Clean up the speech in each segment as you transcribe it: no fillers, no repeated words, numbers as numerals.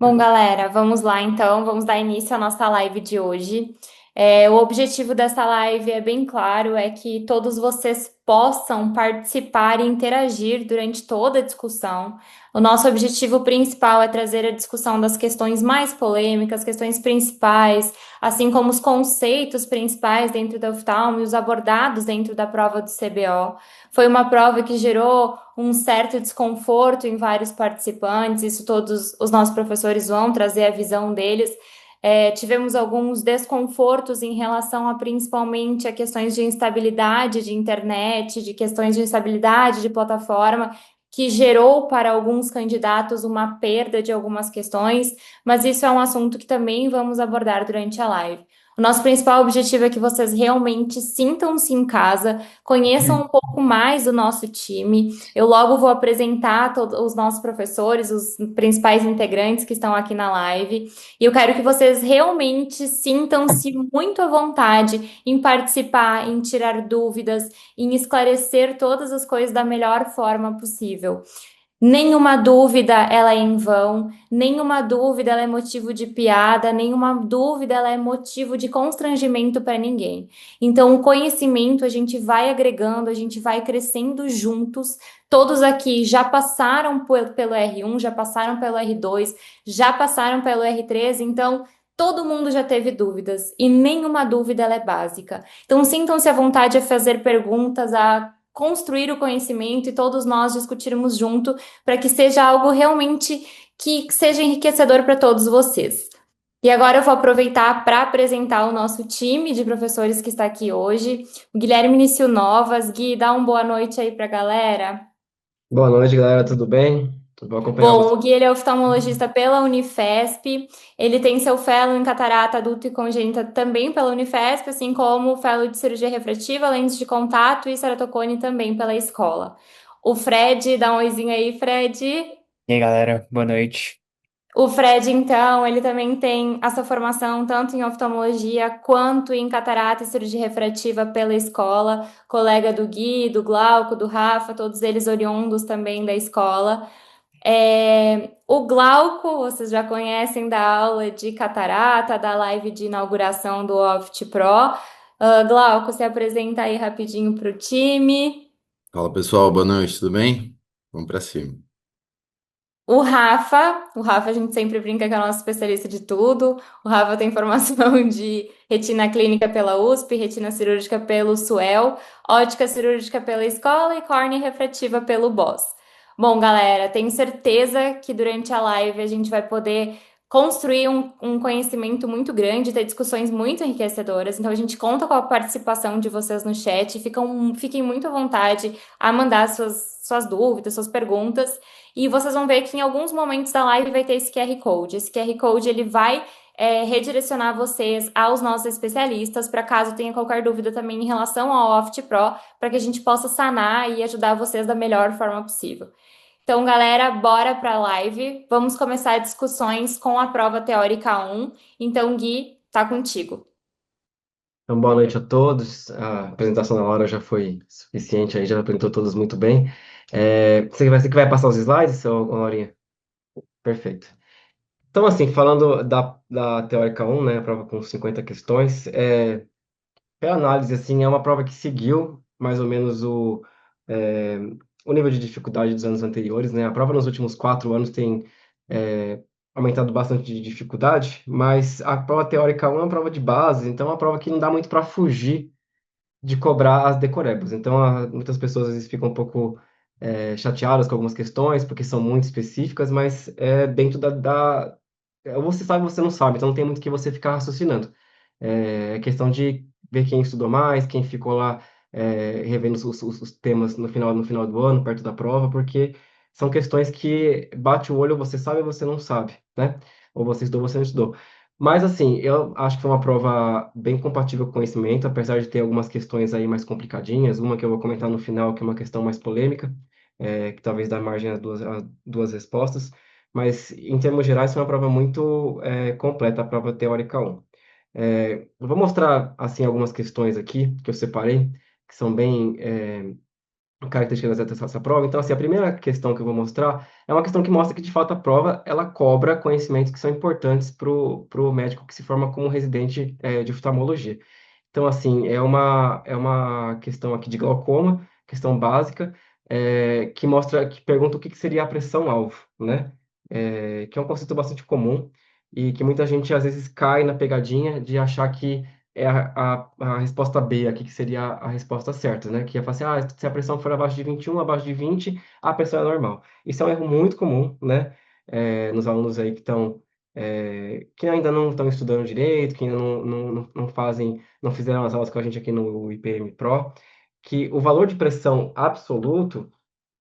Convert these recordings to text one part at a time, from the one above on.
Bom, galera, vamos lá então, vamos dar início à nossa live de hoje. O objetivo dessa live é bem claro, é que todos vocês possam participar e interagir durante toda a discussão. O nosso objetivo principal é trazer a discussão das questões mais polêmicas, questões principais, assim como os conceitos principais dentro da oftalmo e os abordados dentro da prova do CBO. Foi uma prova que gerou um certo desconforto em vários participantes, isso todos os nossos professores vão trazer a visão deles. Tivemos alguns desconfortos em relação a principalmente a questões de instabilidade de internet, de questões de instabilidade de plataforma, que gerou para alguns candidatos uma perda de algumas questões, mas isso é um assunto que também vamos abordar durante a live. O nosso principal objetivo é que vocês realmente sintam-se em casa, conheçam um pouco mais do nosso time. Eu logo vou apresentar todos os nossos professores, os principais integrantes que estão aqui na live. E eu quero que vocês realmente sintam-se muito à vontade em participar, em tirar dúvidas, em esclarecer todas as coisas da melhor forma possível. Nenhuma dúvida ela é em vão, nenhuma dúvida ela é motivo de piada, nenhuma dúvida ela é motivo de constrangimento para ninguém. Então, o conhecimento a gente vai agregando, a gente vai crescendo juntos. Todos aqui já passaram pelo R1, já passaram pelo R2, já passaram pelo R3, então todo mundo já teve dúvidas e nenhuma dúvida ela é básica. Então, sintam-se à vontade a fazer perguntas, a construir o conhecimento e todos nós discutirmos junto para que seja algo realmente que seja enriquecedor para todos vocês. E agora eu vou aproveitar para apresentar o nosso time de professores que está aqui hoje. O Guilherme Nício Novas. Gui, dá uma boa noite aí para a galera. Boa noite, galera. Tudo bem? Tudo bom acompanhar Bom, você? o Gui ele é oftalmologista pela Unifesp. Ele tem seu fellow em catarata adulta e congênita também pela Unifesp, assim como o fellow de cirurgia refrativa, lentes de contato e ceratocone também pela escola. O Fred, dá um oizinho aí, Fred. E aí, galera, boa noite. O Fred, então, ele também tem a sua formação tanto em oftalmologia quanto em catarata e cirurgia refrativa pela escola, colega do Gui, do Glauco, do Rafa, todos eles oriundos também da escola. O Glauco, vocês já conhecem da aula de catarata, da live de inauguração do Oft Pro. Glauco, se apresenta aí rapidinho para o time. Fala pessoal, boa noite, tudo bem? Vamos para cima. O Rafa a gente sempre brinca que é o nosso especialista de tudo. O Rafa tem formação de retina clínica pela USP, retina cirúrgica pelo SUEL, ótica cirúrgica pela escola e córnea refrativa pelo BOS. Bom, galera, tenho certeza que durante a live a gente vai poder construir um conhecimento muito grande, ter discussões muito enriquecedoras. Então a gente conta com a participação de vocês no chat. Fiquem muito à vontade a mandar suas dúvidas, suas perguntas. E vocês vão ver que em alguns momentos da live vai ter esse QR Code. Esse QR Code ele vai redirecionar vocês aos nossos especialistas para caso tenha qualquer dúvida também em relação ao Oft Pro, para que a gente possa sanar e ajudar vocês da melhor forma possível. Então, galera, bora para a live. Vamos começar discussões com a prova teórica 1. Então, Gui, tá contigo. Então, boa noite a todos. A apresentação da Laura já foi suficiente aí, já apresentou todos muito bem. Você que vai passar os slides, ô, Laurinha? Perfeito. Então, assim, falando da Teórica 1, né, a prova com 50 questões, pela análise, assim, é uma prova que seguiu mais ou menos é, o nível de dificuldade dos anos anteriores, né? A prova nos últimos 4 anos tem aumentado bastante de dificuldade, mas a prova teórica 1 é uma prova de base, então é uma prova que não dá muito para fugir de cobrar as decorebas. Então, muitas pessoas às vezes ficam um pouco chateadas com algumas questões, porque são muito específicas, mas é dentro ou você sabe ou você não sabe, então não tem muito que você ficar raciocinando. É questão de ver quem estudou mais, quem ficou lá revendo os temas no final do ano, perto da prova, porque são questões que bate o olho, você sabe ou você não sabe, né? Ou você estudou ou você não estudou. Mas, assim, eu acho que foi uma prova bem compatível com o conhecimento, apesar de ter algumas questões aí mais complicadinhas, uma que eu vou comentar no final, que é uma questão mais polêmica, que talvez dá margem a duas respostas, mas, em termos gerais, foi uma prova muito completa, a prova teórica 1. Eu vou mostrar, assim, algumas questões aqui que eu separei, que são bem características dessa prova. Então, assim, a primeira questão que eu vou mostrar é uma questão que mostra que, de fato, a prova, ela cobra conhecimentos que são importantes para o médico que se forma como residente de oftalmologia. Então, assim, é uma questão aqui de glaucoma, questão básica, que mostra, que pergunta o que que seria a pressão-alvo, né? Que é um conceito bastante comum e que muita gente, às vezes, cai na pegadinha de achar que é a resposta B aqui, que seria a resposta certa, né? Que é falar assim, se a pressão for abaixo de 21, abaixo de 20, a pressão é normal. Isso é um erro muito comum, né? Nos alunos aí que estão, que ainda não estão estudando direito, que ainda não fazem, não fizeram as aulas com a gente aqui no IPM Pro, que o valor de pressão absoluto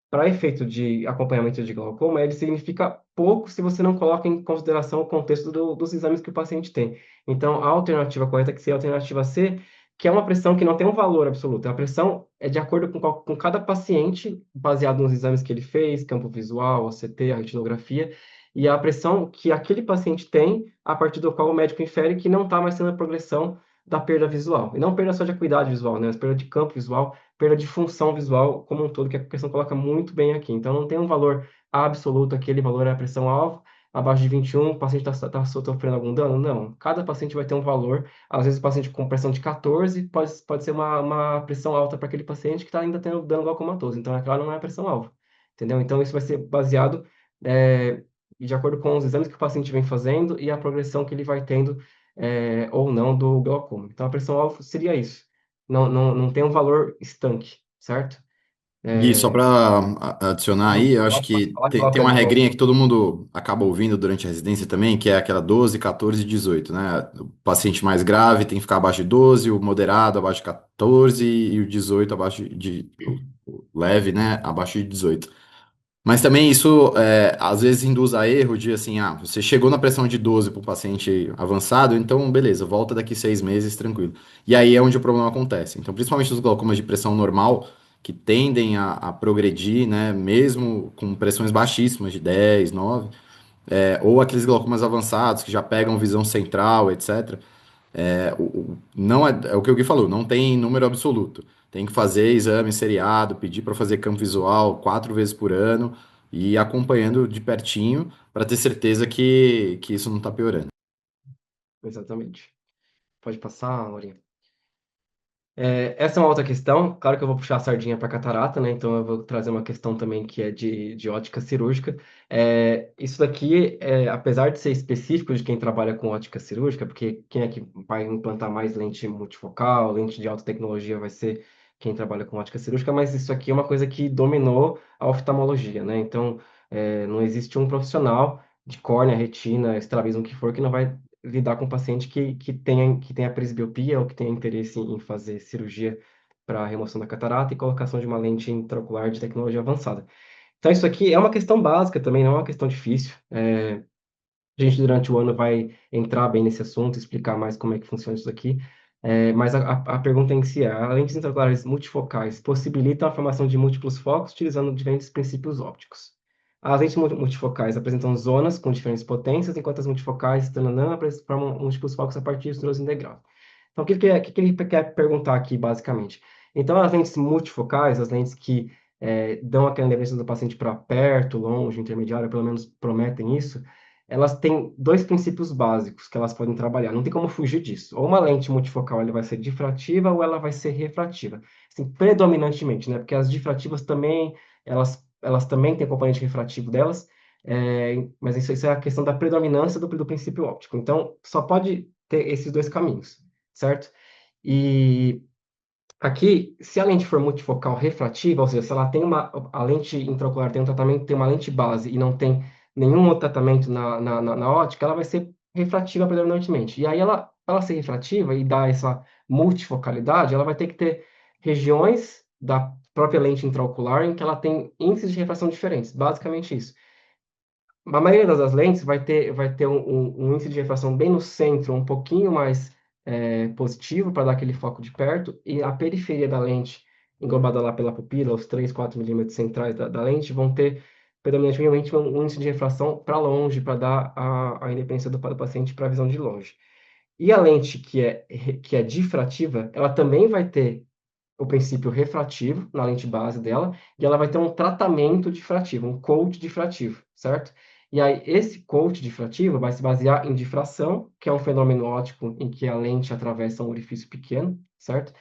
para efeito de acompanhamento de glaucoma, ele significa pouco se você não coloca em consideração o contexto dos exames que o paciente tem. Então, a alternativa correta é que seria a alternativa C, que é uma pressão que não tem um valor absoluto. A pressão é de acordo com cada paciente, baseado nos exames que ele fez, campo visual, OCT, a retinografia, e a pressão que aquele paciente tem, a partir do qual o médico infere que não está mais tendo a progressão da perda visual. E não perda só de acuidade visual, né? Mas perda de campo visual, perda de função visual como um todo, que a questão coloca muito bem aqui. Então, não tem um valor absoluto, aquele valor é a pressão-alvo, abaixo de 21, o paciente está sofrendo algum dano? Não. Cada paciente vai ter um valor. Às vezes, o paciente com pressão de 14 pode ser uma pressão alta para aquele paciente que está ainda tendo dano glaucomatoso. Então, aquela não é a pressão-alvo. Entendeu? Então, isso vai ser baseado é, de acordo com os exames que o paciente vem fazendo e a progressão que ele vai tendo ou não do glaucoma. Então, a pressão-alvo seria isso. Não tem um valor estanque, certo? Gui, só É, para adicionar aí, eu acho pode que falar que eu tem, vou tem uma pegar regrinha que todo mundo acaba ouvindo durante a residência também, que é aquela 12, 14 e 18, né? O paciente mais grave tem que ficar abaixo de 12, o moderado abaixo de 14 e o 18 abaixo o leve, né? Abaixo de 18. Mas também isso às vezes induz a erro de assim, você chegou na pressão de 12 para um paciente avançado, então beleza, volta daqui 6 meses, tranquilo. E aí é onde o problema acontece. Então, principalmente os glaucomas de pressão normal, que tendem a progredir, né, mesmo com pressões baixíssimas, de 10, 9, ou aqueles glaucomas avançados, que já pegam visão central, etc. Não é o que o Gui falou, não tem número absoluto. Tem que fazer exame seriado, pedir para fazer campo visual 4 vezes por ano e ir acompanhando de pertinho para ter certeza que isso não está piorando. exatamente. Pode passar, Laurinha. Essa é uma outra questão. Claro que eu vou puxar a sardinha para catarata, né? Então eu vou trazer uma questão também que é de ótica cirúrgica. Isso daqui, apesar de ser específico de quem trabalha com ótica cirúrgica, porque quem é que vai implantar mais lente multifocal, lente de alta tecnologia vai ser quem trabalha com ótica cirúrgica, mas isso aqui é uma coisa que dominou a oftalmologia, né? Então, não existe um profissional de córnea, retina, estrabismo, o que for, que não vai lidar com um paciente que tenha presbiopia ou que tenha interesse em fazer cirurgia para remoção da catarata e colocação de uma lente intraocular de tecnologia avançada. Então, isso aqui é uma questão básica também, não é uma questão difícil. A gente, durante o ano, vai entrar bem nesse assunto, explicar mais como é que funciona isso aqui. Mas a pergunta em si é: as lentes intraoculares multifocais possibilitam a formação de múltiplos focos utilizando diferentes princípios ópticos. As lentes multifocais apresentam zonas com diferentes potências, enquanto as multifocais tananã, formam múltiplos focos a partir de estruturas integrais. Então, o que ele quer perguntar aqui, basicamente? Então, as lentes multifocais, as lentes que dão aquela independência do paciente para perto, longe, intermediário, pelo menos prometem isso, elas têm dois princípios básicos que elas podem trabalhar. Não tem como fugir disso. Ou uma lente multifocal ela vai ser difrativa ou ela vai ser refrativa. Assim, predominantemente, né? Porque as difrativas também, elas também têm componente refrativo delas, mas isso é a questão da predominância do princípio óptico. Então, só pode ter esses dois caminhos, certo? E aqui, se a lente for multifocal refrativa, ou seja, se ela tem a lente intraocular tem um tratamento, tem uma lente base e não tem nenhum outro tratamento na ótica, ela vai ser refrativa predominantemente. E aí, ela ser refrativa e dar essa multifocalidade, ela vai ter que ter regiões da própria lente intraocular em que ela tem índices de refração diferentes. Basicamente isso. A maioria das lentes vai ter um índice de refração bem no centro, um pouquinho mais positivo, para dar aquele foco de perto, e a periferia da lente, englobada lá pela pupila, os 3, 4 milímetros centrais da lente, vão ter predominantemente um índice de refração para longe, para dar a independência do paciente para a visão de longe. E a lente que é difrativa, ela também vai ter o princípio refrativo na lente base dela, e ela vai ter um tratamento difrativo, um coat difrativo, certo? E aí, esse coat difrativo vai se basear em difração, que é um fenômeno óptico em que a lente atravessa um orifício pequeno, certo?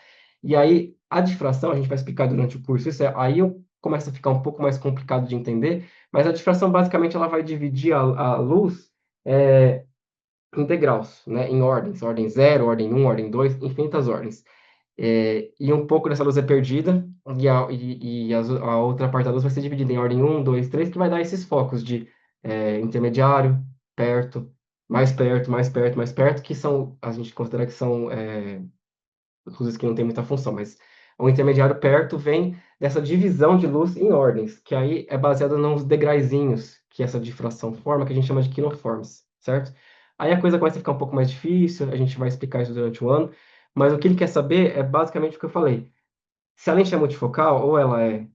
E aí, a difração, a gente vai explicar durante o curso, aí eu começo a ficar um pouco mais complicado de entender, mas a difração, basicamente, ela vai dividir a luz em degraus, né? Em ordens, ordem 0, ordem 1, ordem 2, infinitas ordens. E um pouco dessa luz é perdida, a outra parte da luz vai ser dividida em ordem 1, 2, 3, que vai dar esses focos de intermediário, perto, mais perto, mais perto, mais perto, que são, a gente considera que são luzes que não têm muita função, mas o intermediário perto vem dessa divisão de luz em ordens, que aí é baseada nos degraizinhos que essa difração forma, que a gente chama de quinoformes, certo? Aí a coisa começa a ficar um pouco mais difícil, a gente vai explicar isso durante o ano, mas o que ele quer saber é basicamente o que eu falei. Se a lente é multifocal, ou ela é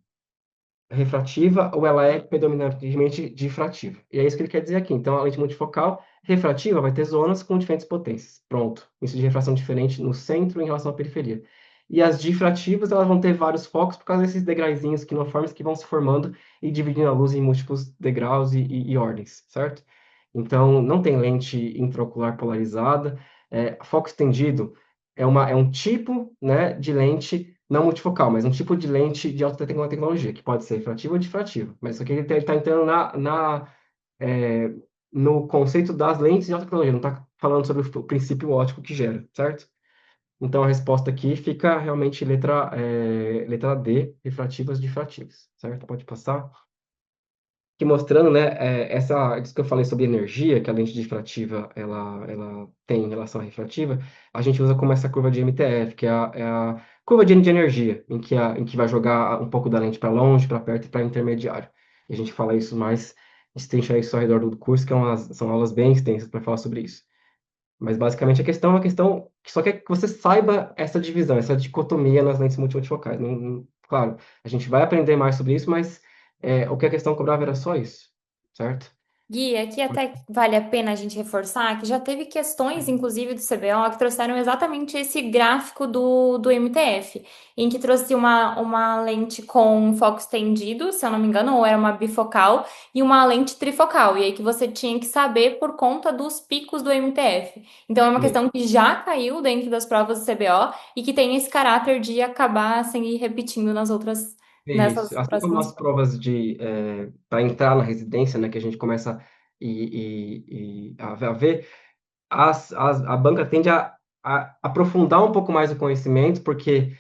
refrativa ou ela é predominantemente difrativa. E é isso que ele quer dizer aqui. Então, a lente multifocal refrativa vai ter zonas com diferentes potências. Pronto. Isso de refração diferente no centro em relação à periferia. E as difrativas, elas vão ter vários focos por causa desses degraizinhos quinoformes que vão se formando e dividindo a luz em múltiplos degraus e ordens, certo? Então, não tem lente intraocular polarizada. Foco estendido é um tipo, né, de lente não multifocal, mas um tipo de lente de alta tecnologia, que pode ser refrativa ou difrativa. Mas isso aqui ele está entrando é, no conceito das lentes de alta tecnologia, não está falando sobre o princípio óptico que gera, certo? Então a resposta aqui fica realmente letra D, refrativas difrativas, certo? Pode passar que mostrando, né, isso que eu falei sobre energia, que a lente difrativa ela tem em relação à refrativa, a gente usa como essa curva de MTF, que é a curva de energia, em que vai jogar um pouco da lente para longe, para perto e para intermediário. E a gente fala isso mais, a gente deixa isso ao redor do curso, que são aulas bem extensas para falar sobre isso. Mas basicamente a questão é uma questão que só quer que você saiba essa divisão, essa dicotomia nas lentes multifocais. Claro, a gente vai aprender mais sobre isso, mas o que a questão cobrava era só isso, certo? Gui, aqui até vale a pena a gente reforçar que já teve questões, inclusive do CBO, que trouxeram exatamente esse gráfico do MTF, em que trouxe uma lente com foco estendido, se eu não me engano, ou era uma bifocal, e uma lente trifocal, e aí que você tinha que saber por conta dos picos do MTF. Então é uma Isso. questão que já caiu dentro das provas do CBO e que tem esse caráter de acabar sem ir repetindo Isso. nessas Assim como próximas as provas para entrar na residência, né, que a gente começa a ver, a banca tende a aprofundar um pouco mais o conhecimento, porque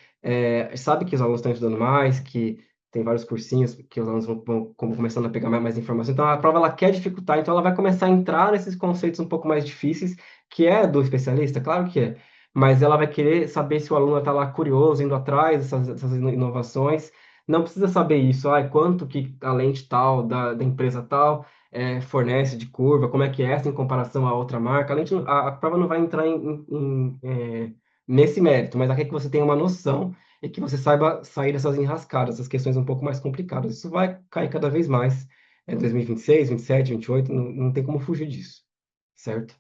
sabe que os alunos estão estudando mais, que tem vários cursinhos que os alunos vão começando a pegar mais informação. Então, a prova ela quer dificultar, então ela vai começar a entrar nesses conceitos um pouco mais difíceis, que é do especialista, claro que é, mas ela vai querer saber se o aluno está lá curioso, indo atrás dessas inovações. Não precisa saber isso, quanto que a lente tal, da empresa tal, fornece de curva, como é que é essa em comparação a outra marca. A prova não vai entrar nesse mérito, mas aqui é que você tenha uma noção e que você saiba sair dessas enrascadas, essas questões um pouco mais complicadas. Isso vai cair cada vez mais. 2026, 27, 28, não tem como fugir disso, certo?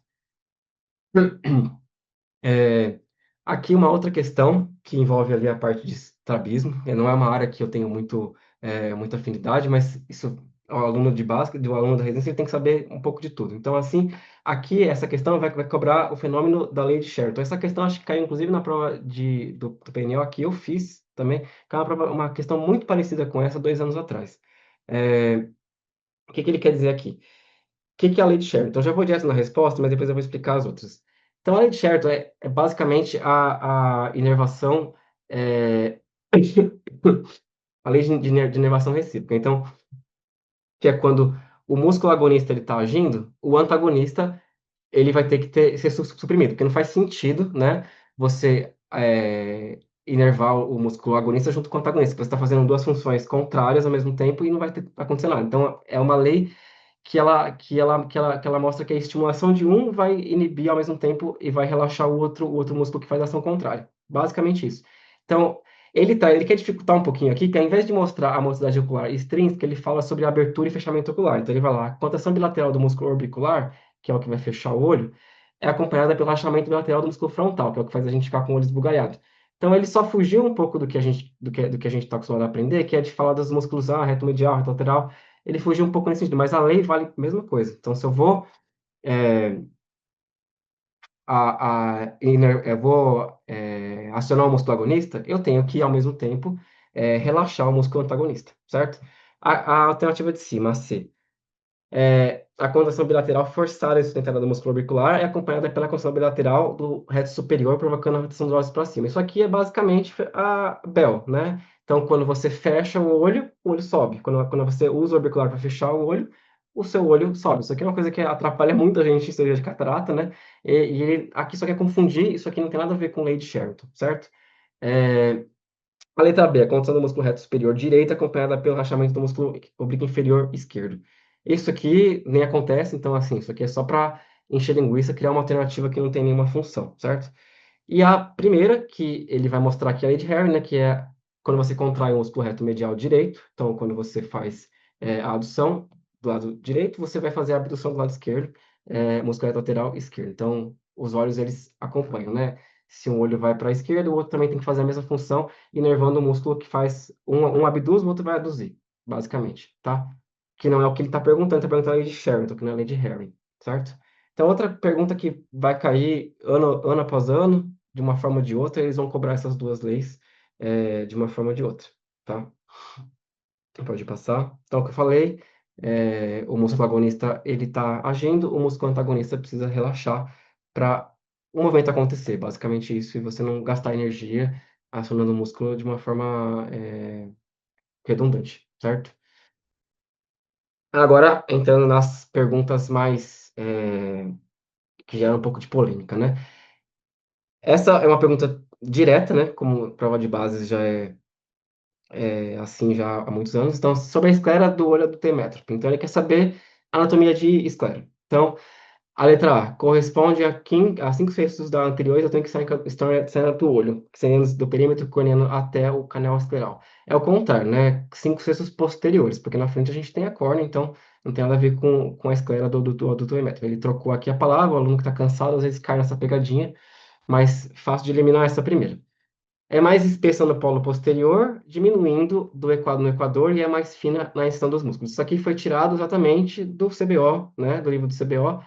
É, Aqui uma outra questão que envolve ali a parte de estrabismo, não é uma área que eu tenho muita afinidade, mas isso o aluno de basquete, o aluno da residência, ele tem que saber um pouco de tudo. Então, assim, aqui essa questão vai cobrar o fenômeno da lei de Sherrington. Essa questão acho que caiu inclusive na prova do PNL aqui, eu fiz também, que é uma questão muito parecida com essa 2 anos atrás. O que ele quer dizer aqui? Que é a lei de Sherrington? Então, já vou direto na resposta, mas depois eu vou explicar as outras. Então, a lei de Sherrington é basicamente a inervação, é, a lei de inervação recíproca. Então, que é quando o músculo agonista está agindo, o antagonista ele vai ter que ser suprimido, porque não faz sentido, né, você inervar o músculo agonista junto com o antagonista, porque você está fazendo duas funções contrárias ao mesmo tempo e não vai acontecer nada. Então, é uma lei que ela mostra que a estimulação de um vai inibir ao mesmo tempo e vai relaxar o outro músculo que faz a ação contrária. Basicamente isso. Então, ele quer dificultar um pouquinho aqui, que ao invés de mostrar a motilidade ocular extrínseca, ele fala sobre abertura e fechamento ocular. Então, ele vai lá, a contração bilateral do músculo orbicular, que é o que vai fechar o olho, é acompanhada pelo relaxamento bilateral do músculo frontal, que é o que faz a gente ficar com o olho esbugalhado. Então ele só fugiu um pouco do que a gente está acostumado a aprender, que é de falar dos músculos reto medial, reto lateral. Ele fugiu um pouco nesse sentido, mas a lei vale a mesma coisa. Então, se eu vou é, eu vou acionar o músculo agonista, eu tenho que, ao mesmo tempo, relaxar o músculo antagonista, certo? A alternativa de cima, a C. A contração bilateral forçada e sustentada do músculo orbicular é acompanhada pela contração bilateral do reto superior, provocando a rotação dos olhos para cima. Isso aqui é basicamente a Bell, né? Então, quando você fecha o olho sobe. Quando você usa o orbicular para fechar o olho, o seu olho sobe. Isso aqui é uma coisa que atrapalha muita gente em cirurgia de catarata, né? E ele aqui só quer confundir, isso aqui não tem nada a ver com lei de Sherrington, certo? É, a letra B, a contração do músculo reto superior direito, acompanhada pelo relaxamento do músculo oblíquo inferior esquerdo. Isso aqui nem acontece, então, assim, isso aqui é só para encher linguiça, criar uma alternativa que não tem nenhuma função, certo? E a primeira, que ele vai mostrar aqui a lei de Harry, né, que é quando você contrai o músculo reto medial direito, então, quando você faz a adução do lado direito, você vai fazer a abdução do lado esquerdo, músculo reto lateral esquerdo. Então, os olhos, eles acompanham, né? Se um olho vai para a esquerda, o outro também tem que fazer a mesma função, inervando o músculo que faz um abduz, o outro vai aduzir, basicamente, tá? Que não é o que ele está perguntando, ele está perguntando a lei de Sherrington, que não é a lei de Harry, certo? Então, outra pergunta que vai cair ano após ano, de uma forma ou de outra, eles vão cobrar essas duas leis de uma forma ou de outra, tá? Pode passar. Então, o que eu falei, o músculo agonista, ele está agindo, o músculo antagonista precisa relaxar para o movimento acontecer, basicamente isso, e você não gastar energia acionando o músculo de uma forma redundante, certo? Agora, entrando nas perguntas mais que geram um pouco de polêmica, né? Essa é uma pergunta direta, né? Como prova de bases já é assim já há muitos anos. Então, sobre a esclera do olho do T-métrope. Então, ele quer saber a anatomia de esclera. Então, a letra A corresponde a 5/6 da anterior e eu tenho que saindo do olho, que seria do perímetro corneano até o canal escleral. É o contrário, né? 5/6 posteriores, porque na frente a gente tem a córnea, então não tem nada a ver com a esclera do T-métrope. Ele trocou aqui a palavra, o aluno que está cansado às vezes cai nessa pegadinha, mas fácil de eliminar essa primeira. É mais espessa no polo posterior, diminuindo no equador e é mais fina na extensão dos músculos. Isso aqui foi tirado exatamente do CBO, né, do livro do CBO,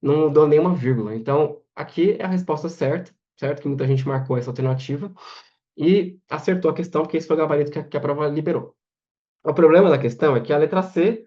não mudou nenhuma vírgula. Então, aqui é a resposta certa, certo? Que muita gente marcou essa alternativa e acertou a questão, porque esse foi o gabarito que a prova liberou. O problema da questão é que a letra C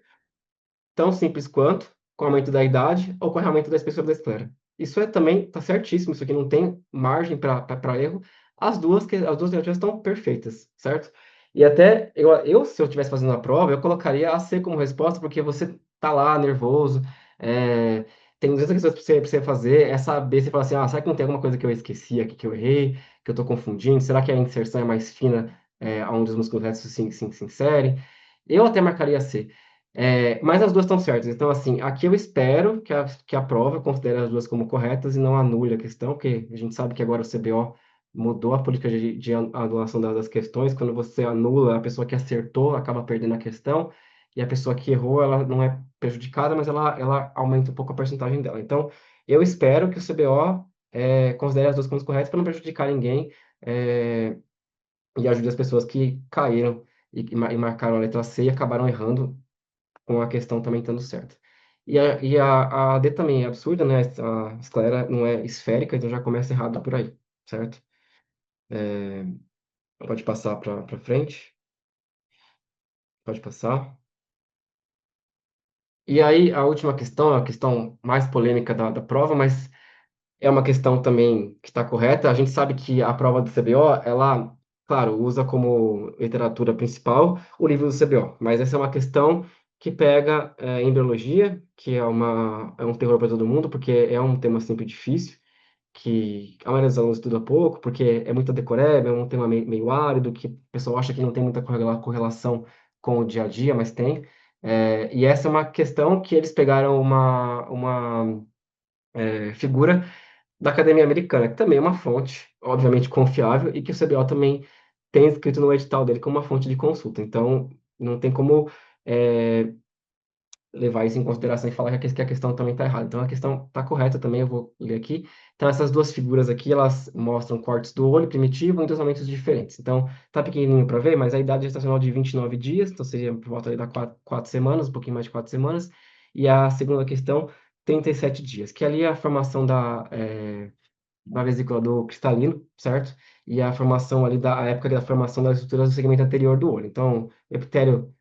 tão simples quanto, com o aumento da idade ou com o aumento da espessura da esclera. Isso também está certíssimo, isso aqui não tem margem para erro. As duas alternativas estão perfeitas, certo? E até se eu estivesse fazendo a prova, eu colocaria a C como resposta, porque você tá lá nervoso, é, tem 200 questões para você fazer, essa B você fala assim, será que não tem alguma coisa que eu esqueci aqui, que eu errei, que eu estou confundindo? Será que a inserção é mais fina, onde os músculos retos se inserem? Eu até marcaria C. Mas as duas estão certas. Então, assim, aqui eu espero que a prova considere as duas como corretas e não anule a questão, porque a gente sabe que agora o CBO mudou a política de anulação das questões. Quando você anula, a pessoa que acertou acaba perdendo a questão, e a pessoa que errou, ela não é prejudicada, mas ela aumenta um pouco a porcentagem dela. Então, eu espero que o CBO considere as duas como corretas para não prejudicar ninguém e ajude as pessoas que caíram e marcaram a letra C e acabaram errando com a questão também estando certa. E a D também é absurda, né? A esclera não é esférica, então já começa errado por aí, certo? Pode passar para frente. Pode passar. E aí, a última questão, a questão mais polêmica da prova, mas é uma questão também que está correta. A gente sabe que a prova do CBO, ela, claro, usa como literatura principal o livro do CBO, mas essa é uma questão que pega embriologia, que é um terror para todo mundo, porque é um tema sempre difícil, que a maioria dos alunos estuda pouco, porque é muita decoreba, é um tema meio árido, que o pessoal acha que não tem muita correlação com o dia a dia, mas tem. E essa é uma questão que eles pegaram uma figura da Academia Americana, que também é uma fonte, obviamente, confiável, e que o CBO também tem escrito no edital dele como uma fonte de consulta. Então, não tem como levar isso em consideração e falar que a questão também está errada. Então, a questão está correta também, eu vou ler aqui. Então, essas duas figuras aqui, elas mostram cortes do olho primitivo em dois momentos diferentes. Então, tá pequenininho para ver, mas a idade gestacional de 29 dias, então seria por volta ali da 4 semanas, um pouquinho mais de 4 semanas. E a segunda questão, 37 dias, que ali é a formação da vesícula do cristalino, certo? E a formação ali a época da formação das estruturas do segmento anterior do olho. Então, epitélio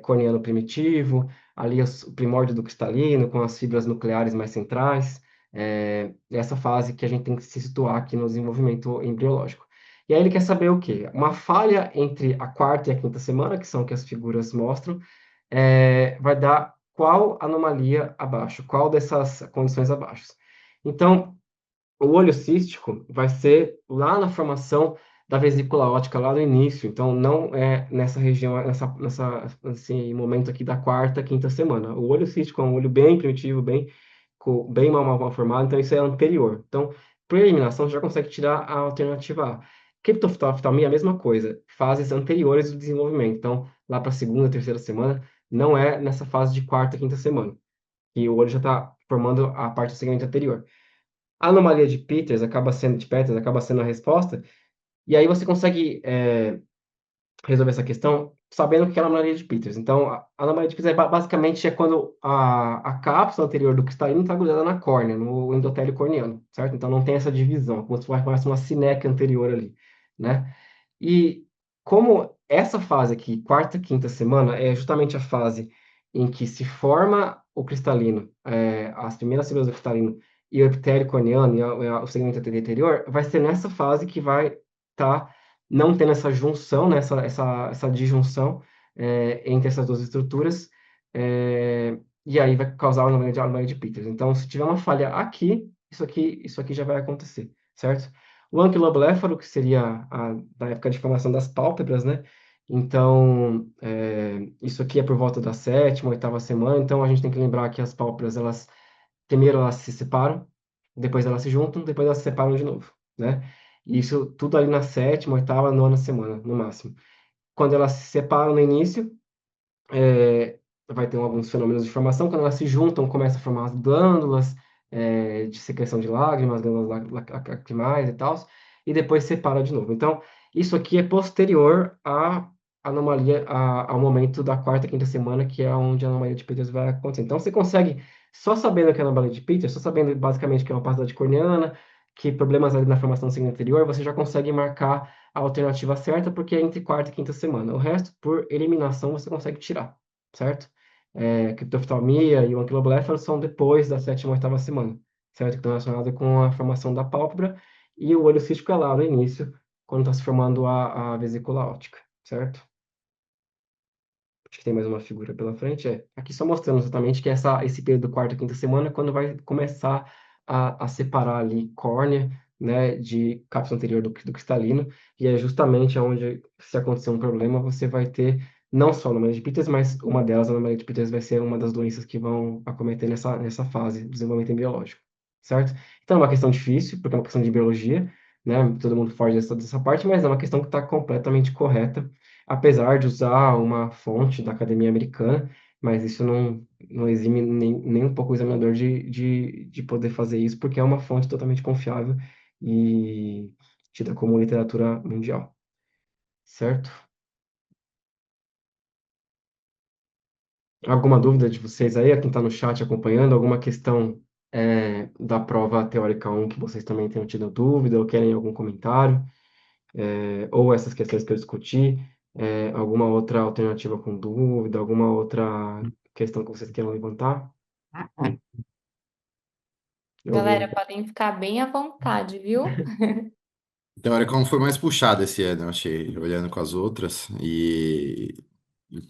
corneano primitivo, ali o primórdio do cristalino, com as fibras nucleares mais centrais, essa fase que a gente tem que se situar aqui no desenvolvimento embriológico. E aí ele quer saber o quê? Uma falha entre a quarta e a quinta semana, que são o que as figuras mostram, vai dar qual anomalia abaixo, qual dessas condições abaixo. Então, o olho cístico vai ser lá na formação da vesícula óptica, lá no início. Então, não é nessa região, nesse momento aqui da quarta, quinta semana. O olho cístico é um olho bem primitivo, bem mal formado, então isso é anterior. Então, por eliminação, você já consegue tirar a alternativa A. Criptoftalmia, a mesma coisa, fases anteriores do desenvolvimento. Então, lá para a segunda, terceira semana, não é nessa fase de quarta, quinta semana. E o olho já está formando a parte do segmento anterior. A anomalia de Peters acaba sendo a resposta, e aí você consegue resolver essa questão sabendo o que é a anomalia de Peters. Então, a anomalia de Peters basicamente é quando a cápsula anterior do cristalino está grudada na córnea, no endotélio corneano, certo? Então, não tem essa divisão, como se fosse uma sineca anterior ali, né? E como essa fase aqui, quarta, quinta semana, é justamente a fase em que se forma o cristalino, as primeiras células do cristalino e o epitélio corneano o segmento anterior, vai ser nessa fase que vai estar não tendo essa junção, né, essa disjunção entre essas duas estruturas, e aí vai causar o anomalia de Peters. Então, se tiver uma falha aqui, isso aqui já vai acontecer, certo? O anquiloblέφaro, que seria da época de formação das pálpebras, né? Então, isso aqui é por volta da sétima, oitava semana. Então, a gente tem que lembrar que as pálpebras, primeiro elas se separam, depois elas se juntam, depois elas se separam de novo, né? E isso tudo ali na sétima, oitava, nona semana, no máximo. Quando elas se separam no início, é, vai ter alguns fenômenos de formação. Quando elas se juntam, começa a formar as glândulas de secreção de lágrimas, glândulas lacrimais e tal, e depois separa de novo. Então, isso aqui é posterior à anomalia, ao momento da quarta, quinta semana, que é onde a anomalia de Peters vai acontecer. Então, você consegue, só sabendo que é a anomalia de Peters, só sabendo basicamente que é uma opacidade corneana, que problemas ali na formação do segmento anterior, você já consegue marcar a alternativa certa, porque é entre quarta e quinta semana. O resto, por eliminação, você consegue tirar, certo? Criptoftalmia e o anquiloblefaro são depois da sétima ou oitava semana, certo? Que estão relacionados com a formação da pálpebra, e o olho cístico é lá no início, quando está se formando a vesícula óptica, certo? Acho que tem mais uma figura pela frente. Aqui só mostrando exatamente que esse período quarta e quinta semana é quando vai começar a separar ali córnea, né, de cápsula anterior do cristalino, e é justamente onde, se acontecer um problema, você vai ter não só a anomalia de Peters, mas uma delas, a anomalia de Peters, vai ser uma das doenças que vão acometer nessa fase do desenvolvimento embriológico, certo? Então é uma questão difícil, porque é uma questão de biologia, né, todo mundo foge dessa parte, mas é uma questão que está completamente correta, apesar de usar uma fonte da Academia Americana, mas isso não exime nem um pouco o examinador de poder fazer isso, porque é uma fonte totalmente confiável e tida como literatura mundial, certo? Alguma dúvida de vocês aí, quem está no chat acompanhando, alguma questão da prova teórica 1 que vocês também tenham tido dúvida ou querem algum comentário? Ou essas questões que eu discuti, alguma outra alternativa com dúvida, alguma outra questão que vocês queiram levantar? Eu Galera, vejo. podem ficar bem à vontade, viu? Teoricon foi mais puxado esse ano, eu achei, olhando com as outras. E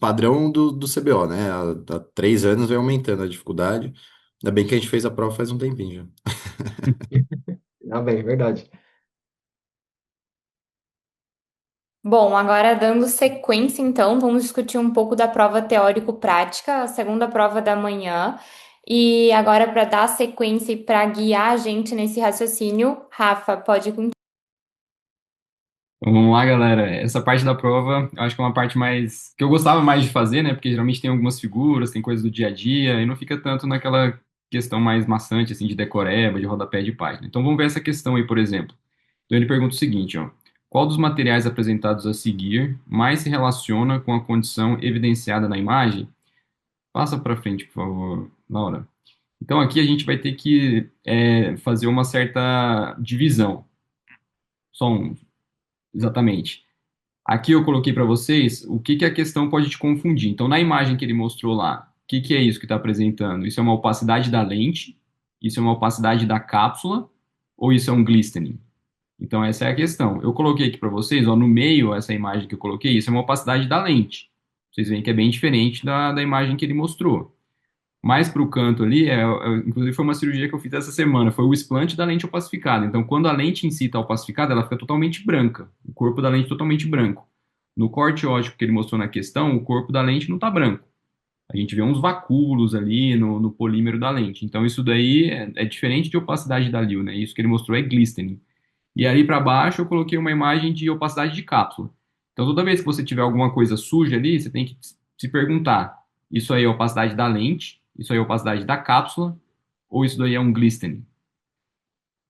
padrão do CBO, né? Há 3 anos vem aumentando a dificuldade. Ainda bem que a gente fez a prova faz um tempinho já. Ah, bem, verdade. Bom, agora dando sequência, então, vamos discutir um pouco da prova teórico-prática, a segunda prova da manhã. E agora, para dar sequência e para guiar a gente nesse raciocínio, Rafa, pode continuar. Vamos lá, galera. Essa parte da prova, eu acho que é uma parte mais que eu gostava mais de fazer, né? Porque geralmente tem algumas figuras, tem coisas do dia a dia, e não fica tanto naquela questão mais maçante, assim, de decoreba, de rodapé de página. Então vamos ver essa questão aí, por exemplo. Então ele pergunta o seguinte, ó. Qual dos materiais apresentados a seguir mais se relaciona com a condição evidenciada na imagem? Passa para frente, por favor, Laura. Então aqui a gente vai ter que fazer uma certa divisão. Só um, exatamente. Aqui eu coloquei para vocês o que que a questão pode te confundir. Então, na imagem que ele mostrou lá, o que que é isso que está apresentando? Isso é uma opacidade da lente? Isso é uma opacidade da cápsula? Ou isso é um glistening? Então, essa é a questão. Eu coloquei aqui para vocês, ó, no meio, essa imagem que eu coloquei, isso é uma opacidade da lente. Vocês veem que é bem diferente da imagem que ele mostrou. Mais para o canto ali, inclusive foi uma cirurgia que eu fiz essa semana, foi o explante da lente opacificada. Então, quando a lente em si está opacificada, ela fica totalmente branca, o corpo da lente totalmente branco. No corte óptico que ele mostrou na questão, o corpo da lente não está branco. A gente vê uns vacúolos ali no polímero da lente. Então, isso daí é diferente de opacidade da Lil, né? Isso que ele mostrou é glistening. E ali para baixo eu coloquei uma imagem de opacidade de cápsula. Então, toda vez que você tiver alguma coisa suja ali, você tem que se perguntar: isso aí é opacidade da lente? Isso aí é opacidade da cápsula? Ou isso daí é um glistening?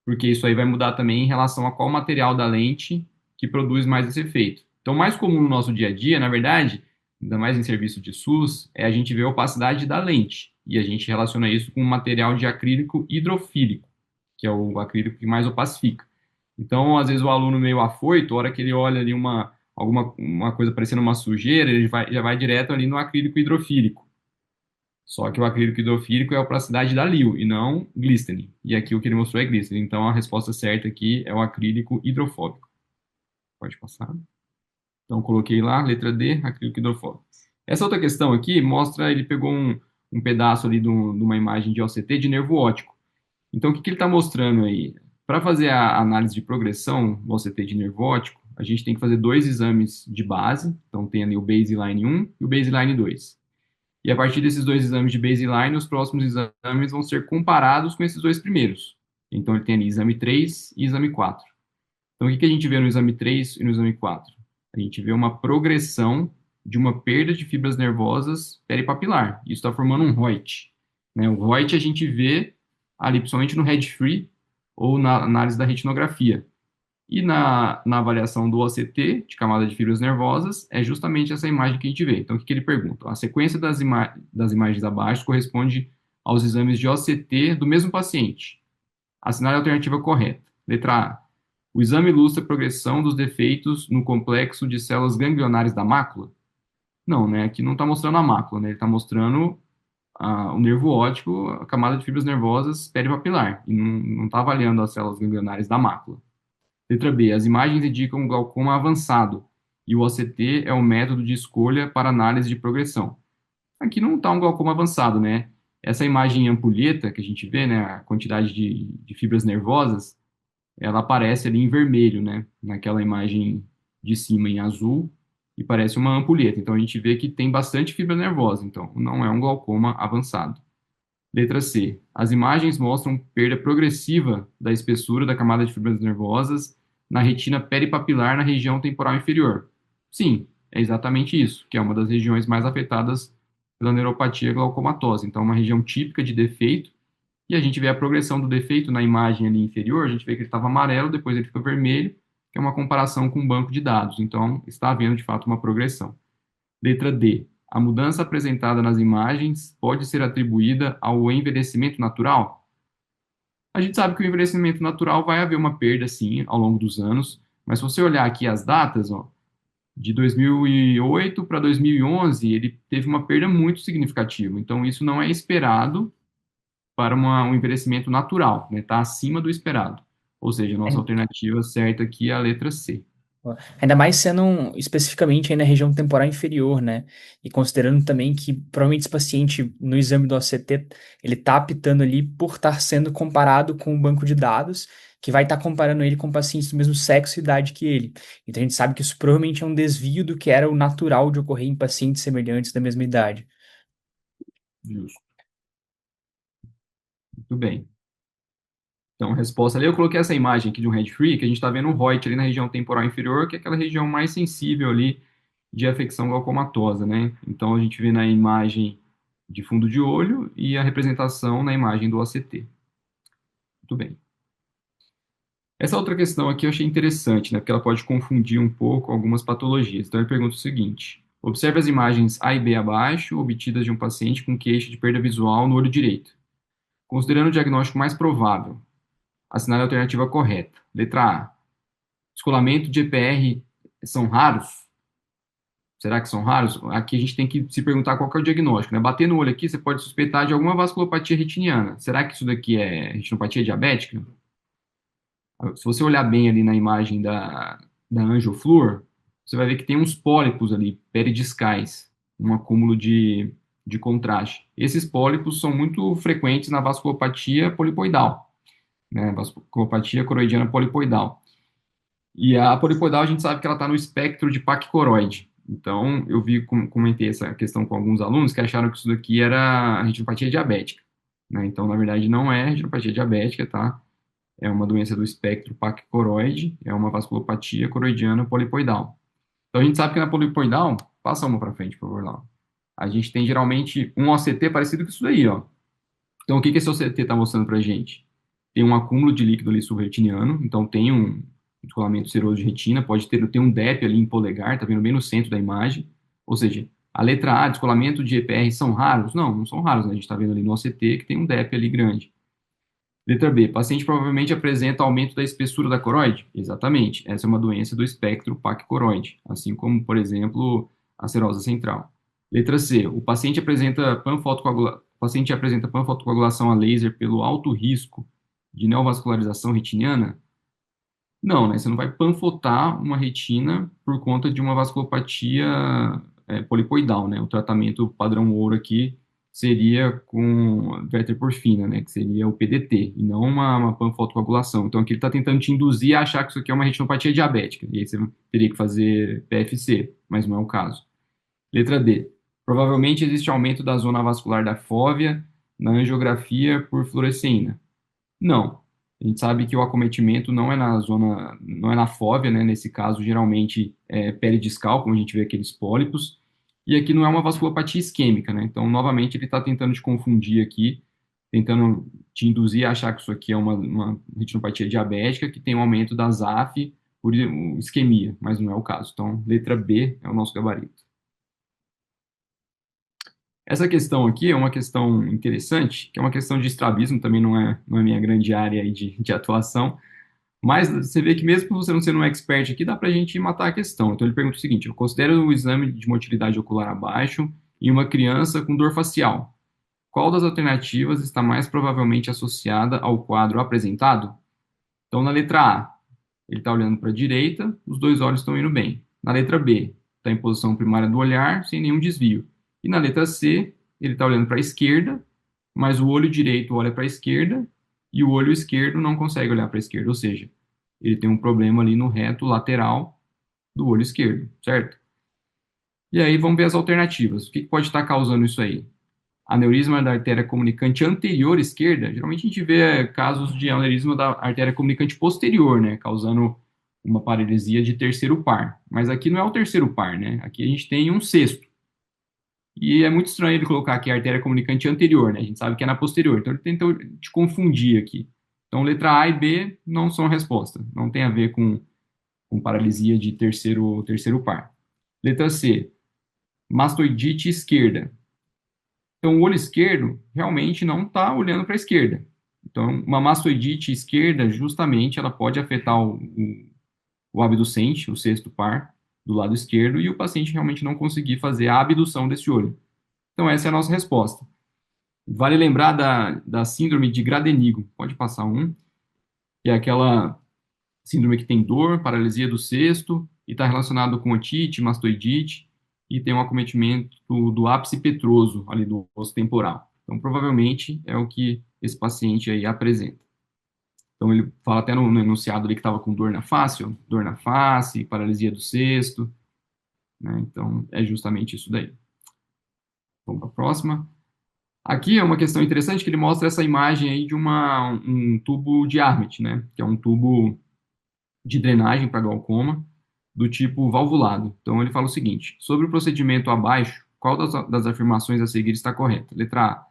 Porque isso aí vai mudar também em relação a qual material da lente que produz mais esse efeito. Então, mais comum no nosso dia a dia, na verdade, ainda mais em serviço de SUS, é a gente ver a opacidade da lente. E a gente relaciona isso com o material de acrílico hidrofílico, que é o acrílico que mais opacifica. Então, às vezes o aluno meio afoito, a hora que ele olha ali uma coisa parecendo uma sujeira, ele já vai direto ali no acrílico hidrofílico. Só que o acrílico hidrofílico é a opacidade da Lil e não glistening. E aqui o que ele mostrou é glistening. Então, a resposta certa aqui é o acrílico hidrofóbico. Pode passar. Então, coloquei lá, letra D, acrílico hidrofóbico. Essa outra questão aqui mostra, ele pegou um pedaço ali de uma imagem de OCT de nervo óptico. Então, o que ele está mostrando aí? Para fazer a análise de progressão do OCT de nervo óptico, a gente tem que fazer dois exames de base. Então, tem ali o baseline 1 e o baseline 2. E a partir desses dois exames de baseline, os próximos exames vão ser comparados com esses dois primeiros. Então, ele tem ali exame 3 e exame 4. Então, o que a gente vê no exame 3 e no exame 4? A gente vê uma progressão de uma perda de fibras nervosas peripapilar. Isso está formando um ROIT. Né? O ROIT a gente vê ali, principalmente no head-free ou na análise da retinografia. E na avaliação do OCT, de camada de fibras nervosas, é justamente essa imagem que a gente vê. Então, o que ele pergunta? A sequência das imagens abaixo corresponde aos exames de OCT do mesmo paciente. Assinale a alternativa correta. Letra A. O exame ilustra a progressão dos defeitos no complexo de células ganglionares da mácula? Não, né? Aqui não está mostrando a mácula, né? Ele está mostrando o nervo óptico, a camada de fibras nervosas peripapilar, e não está avaliando as células ganglionares da mácula. Letra B. As imagens indicam um glaucoma avançado e o OCT é o método de escolha para análise de progressão. Aqui não está um glaucoma avançado, né? Essa imagem em ampulheta que a gente vê, né, a quantidade de fibras nervosas, ela aparece ali em vermelho, né? Naquela imagem de cima em azul e parece uma ampulheta. Então a gente vê que tem bastante fibra nervosa, então não é um glaucoma avançado. Letra C. As imagens mostram perda progressiva da espessura da camada de fibras nervosas na retina peripapilar na região temporal inferior. Sim, é exatamente isso, que é uma das regiões mais afetadas pela neuropatia glaucomatosa. Então, é uma região típica de defeito, e a gente vê a progressão do defeito na imagem ali inferior, a gente vê que ele estava amarelo, depois ele fica vermelho, que é uma comparação com um banco de dados. Então, está havendo, de fato, uma progressão. Letra D. A mudança apresentada nas imagens pode ser atribuída ao envelhecimento natural? A gente sabe que o envelhecimento natural vai haver uma perda, sim, ao longo dos anos, mas se você olhar aqui as datas, ó, de 2008 para 2011, ele teve uma perda muito significativa. Então, isso não é esperado para um envelhecimento natural, né? Está acima do esperado. Ou seja, a nossa alternativa certa aqui é a letra C. Ainda mais sendo especificamente aí na região temporal inferior, né? E considerando também que provavelmente esse paciente no exame do OCT, ele tá apitando ali por estar sendo comparado com o banco de dados, que vai estar comparando ele com pacientes do mesmo sexo e idade que ele. Então a gente sabe que isso provavelmente é um desvio do que era o natural de ocorrer em pacientes semelhantes da mesma idade. Justo. Muito bem. Então, resposta ali, eu coloquei essa imagem aqui de um head free, que a gente está vendo um Reut ali na região temporal inferior, que é aquela região mais sensível ali de afecção glaucomatosa, né? Então, a gente vê na imagem de fundo de olho e a representação na imagem do OCT. Muito bem. Essa outra questão aqui eu achei interessante, né? Porque ela pode confundir um pouco algumas patologias. Então, ele pergunta o seguinte: observe as imagens A e B abaixo, obtidas de um paciente com queixa de perda visual no olho direito. Considerando o diagnóstico mais provável, assinale a alternativa correta. Letra A. Descolamento de EPR são raros? Será que são raros? Aqui a gente tem que se perguntar qual que é o diagnóstico, né? Bater no olho aqui, você pode suspeitar de alguma vasculopatia retiniana. Será que isso daqui é retinopatia diabética? Se você olhar bem ali na imagem da angioflúor, você vai ver que tem uns pólipos ali, peridiscais, um acúmulo de contraste. Esses pólipos são muito frequentes na vasculopatia polipoidal, né? Vasculopatia coroidiana polipoidal. E a polipoidal, a gente sabe que ela está no espectro de paquicoroide. Então, eu comentei essa questão com alguns alunos que acharam que isso daqui era retinopatia diabética, né? Então, na verdade, não é retinopatia diabética, tá? É uma doença do espectro paquicoroide, é uma vasculopatia coroidiana polipoidal. Então, a gente sabe que na polipoidal, passa uma para frente, por favor, lá. A gente tem geralmente um OCT parecido com isso daí, ó. Então, o que que esse OCT está mostrando para a gente? Tem um acúmulo de líquido ali subretiniano, então tem um descolamento seroso de retina, pode ter um DEP ali em polegar, tá vendo bem no centro da imagem. Ou seja, a letra A, descolamento de EPR são raros? Não, não são raros, né? A gente está vendo ali no OCT que tem um DEP ali grande. Letra B, paciente provavelmente apresenta aumento da espessura da coroide? Exatamente, essa é uma doença do espectro paquicoroide, assim como, por exemplo, a cirrose central. Letra C, o paciente apresenta panfotocoagulação a laser pelo alto risco de neovascularização retiniana? Não, né? Você não vai panfotar uma retina por conta de uma vasculopatia polipoidal, né? O tratamento padrão ouro aqui seria com verteporfina, né? Que seria o PDT, e não uma panfotocoagulação. Então, aqui ele está tentando te induzir a achar que isso aqui é uma retinopatia diabética, e aí você teria que fazer PFC, mas não é o caso. Letra D. Provavelmente existe aumento da zona vascular da fóvea na angiografia por fluoresceína. Não. A gente sabe que o acometimento não é na zona, não é na fóvea, né? Nesse caso, geralmente é peridiscal, como a gente vê aqueles pólipos. E aqui não é uma vasculopatia isquêmica, né? Então, novamente, ele está tentando te confundir aqui, tentando te induzir a achar que isso aqui é uma retinopatia diabética, que tem um aumento da ZAF por isquemia, mas não é o caso. Então, letra B é o nosso gabarito. Essa questão aqui é uma questão interessante, que é uma questão de estrabismo, também não é minha grande área aí de atuação, mas você vê que mesmo você não sendo um expert aqui, dá para a gente matar a questão. Então ele pergunta o seguinte: eu considero o exame de motilidade ocular abaixo em uma criança com dor facial. Qual das alternativas está mais provavelmente associada ao quadro apresentado? Então na letra A, ele está olhando para a direita, os dois olhos estão indo bem. Na letra B, está em posição primária do olhar, sem nenhum desvio. E na letra C, ele está olhando para a esquerda, mas o olho direito olha para a esquerda e o olho esquerdo não consegue olhar para a esquerda, ou seja, ele tem um problema ali no reto lateral do olho esquerdo, certo? E aí vamos ver as alternativas. O que pode estar causando isso aí? Aneurisma da artéria comunicante anterior esquerda, geralmente a gente vê casos de aneurisma da artéria comunicante posterior, né, causando uma paralisia de terceiro par. Mas aqui não é o terceiro par, né? Aqui a gente tem um sexto. E é muito estranho ele colocar aqui a artéria comunicante anterior, né? A gente sabe que é na posterior. Então ele tentou te confundir aqui. Então letra A e B não são a resposta. Não tem a ver com paralisia de terceiro par. Letra C, mastoidite esquerda. Então, o olho esquerdo realmente não está olhando para a esquerda. Então, uma mastoidite esquerda, justamente, ela pode afetar o abducente, o sexto par, do lado esquerdo, e o paciente realmente não conseguir fazer a abdução desse olho. Então, essa é a nossa resposta. Vale lembrar da síndrome de Gradenigo. Pode passar um. Que é aquela síndrome que tem dor, paralisia do sexto, e está relacionado com otite, mastoidite, e tem um acometimento do ápice petroso, ali do osso temporal. Então, provavelmente, é o que esse paciente aí apresenta. Então, ele fala até no enunciado ali que estava com dor na face, ó, dor na face, paralisia do sexto, né? Então, é justamente isso daí. Vamos para a próxima. Aqui é uma questão interessante que ele mostra essa imagem aí de um tubo de Armet, né? Que é um tubo de drenagem para glaucoma do tipo valvulado. Então ele fala o seguinte: sobre o procedimento abaixo, qual das afirmações a seguir está correta? Letra A.